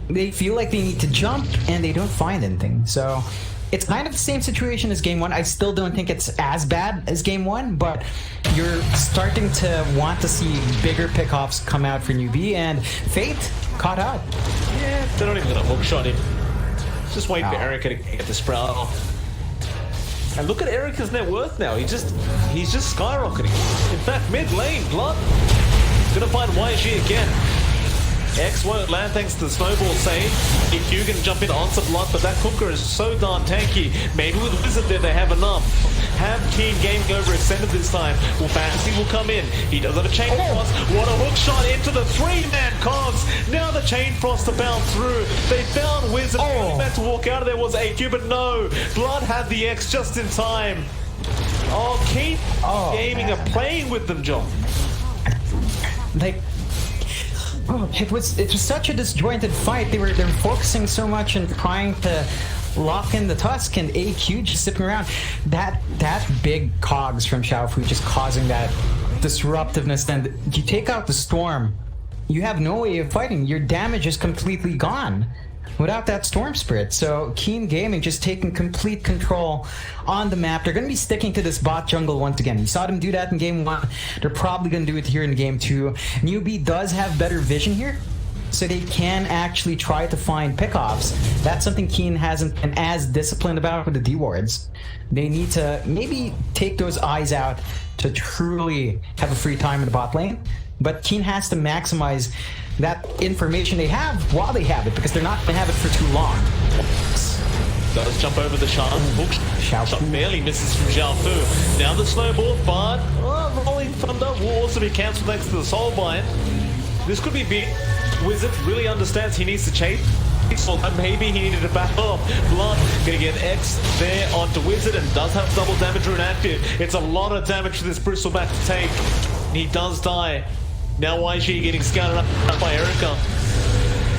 they feel like they need to jump and they don't find anything. So it's kind of the same situation as game 1. I still don't think it's as bad as game 1, but you're starting to want to see bigger pickoffs come out for Newbee, and Fate caught out. Yeah, they're not even gonna hookshot him. Just wait for Erica to get the sprout off. And look at Erica's net worth now. He's just skyrocketing. In fact, mid lane, Blood gonna find YG again. X won't land thanks to the snowball save. If you can jump in onto Blood, but that Cooker is so darn tanky. Maybe with Wizard there they have enough. Have Keen Game overextended this time. Well, Fantasy will come in. He does have a chain frost. What a hook shot into the 3-man cogs. Now the chain frost to bounce through. They found Wizard. Only meant to walk out of there was AQ, but no. Blood had the X just in time. Oh, Keen Gaming are playing with them, John. It was such a disjointed fight. They were focusing so much and trying to lock in the Tusk, and AQ just zipping around. That big cogs from Xiaofu just causing that disruptiveness. And you take out the Storm, you have no way of fighting. Your damage is completely gone without that Storm Spirit. So Keen Gaming just taking complete control on the map. They're going to be sticking to this bot jungle once again. You saw them do that in game 1. They're probably going to do it here in game 2. Newbee does have better vision here, so they can actually try to find pickoffs. That's something Keen hasn't been as disciplined about with the D-wards. They need to maybe take those eyes out to truly have a free time in the bot lane. But Keen has to maximize that information they have while they have it, because they're not going to have it for too long. Does jump over the shot. Shot barely misses from Xiaofu. Now the snowball, but Rolling Thunder will also be cancelled thanks to the Soul Bind. This could be big. Wizard really understands he needs to chase. Maybe he needed to back off. Blood gonna get X there onto Wizard, and does have double damage rune active. It's a lot of damage for this Bristleback to take. He does die. Now YG getting scouted up by Erica.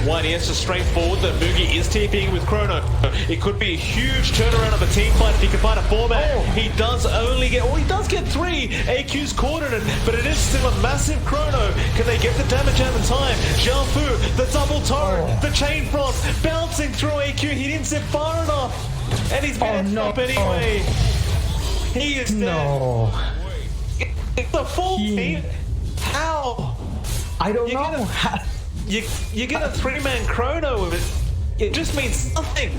YDS just straight forward. The Moogie is TPing with Chrono. It could be a huge turnaround of a team fight if he can find a 4-man. He does only get, he does get 3. AQ's cornered it, but it is still a massive Chrono. Can they get the damage out in time? Xiaofu, the double turret, the chain frost, bouncing through AQ. He didn't zip far enough, and he's been up anyway. He is dead. It's a full team. How? I don't know. You get a 3-man Chrono with it. It just means nothing.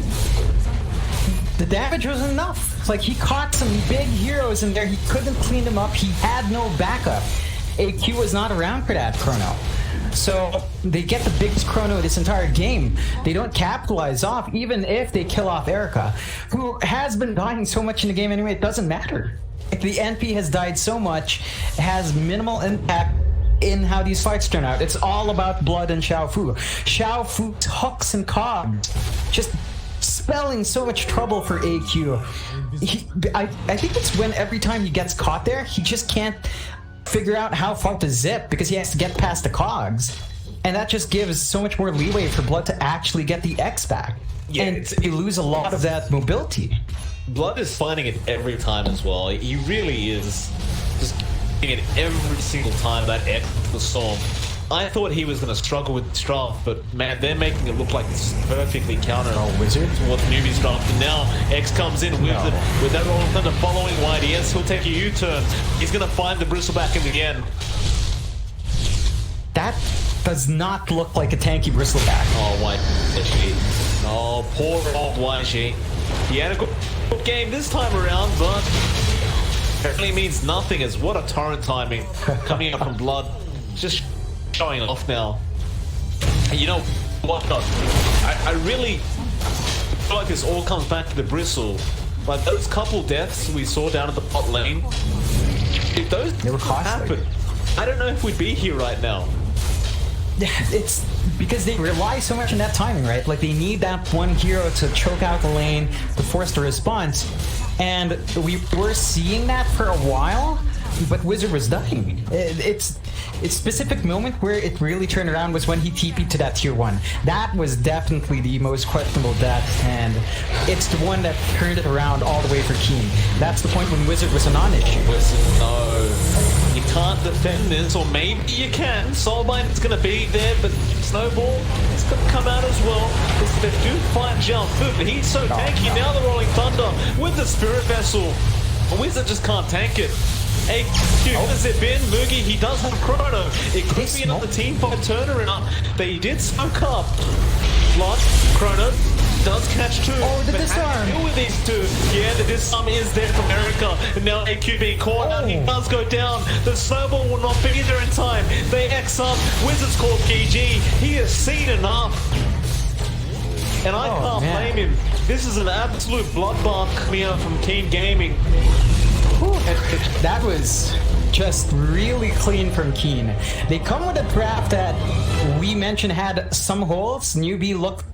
The damage was enough. It's like he caught some big heroes in there. He couldn't clean them up. He had no backup. AQ was not around for that Chrono. So they get the biggest Chrono this entire game. They don't capitalize off, even if they kill off Erica, who has been dying so much in the game anyway. It doesn't matter. The NP has died so much, it has minimal impact in how these fights turn out. It's all about Blood and Xiaofu. Xiaofu's hooks and cogs just spelling so much trouble for AQ. I think it's when every time he gets caught there, he just can't figure out how far to zip because he has to get past the cogs. And that just gives so much more leeway for Blood to actually get the X back. Yeah, and you lose a lot of that mobility. Blood is finding it every time as well. He really is just getting it every single time that X the Storm. I thought he was going to struggle with Strath, but man, they're making it look like it's perfectly countered Wizard towards Newbee's draft. And now X comes in with that Rolling Thunder following YDS. He'll take a U-turn. He's going to find the Bristleback in the end. That does not look like a tanky bristleback. Oh, YG. Oh, poor old YG. He had a good game this time around, but apparently means nothing as what a torrent timing coming up from Blood. Just showing off now. And you know what, though? I really feel like this all comes back to the bristle. Like those couple deaths we saw down at the bot lane, if those They were costly. happened, I don't know if we'd be here right now. It's because they rely so much on that timing, right? Like they need that one hero to choke out the lane to force the response, and we were seeing that for a while, but Wizard was dying. It's specific moment where it really turned around was when he TP'd to that tier 1. That was definitely the most questionable death, and it's the one that turned it around all the way for Keen. That's the point when Wizard was a non-issue. Listen, no. You can't defend this, or maybe you can. Soulbind is going to be there, but Snowball is going to come out as well. They do fight Jump, but he's so tanky. No. Now the Rolling Thunder with the Spirit Vessel. Wizard just can't tank it. Hey, has it been? Moogie, he does have Chrono. It could be another team fight turnaround. They did smoke up. Blood, Chrono does catch two. Oh, the but how disarm. do you deal with these two? Yeah, the disarm is there from Erica. And now AQ being caught out. He does go down. The snowball will not be there in time. They X up. Wizards called PG. He has seen enough. And I can't blame him. This is an absolute bloodbath coming out from Keen Gaming. That was just really clean from Keen. They come with a draft that we mentioned had some holes. Newbee looked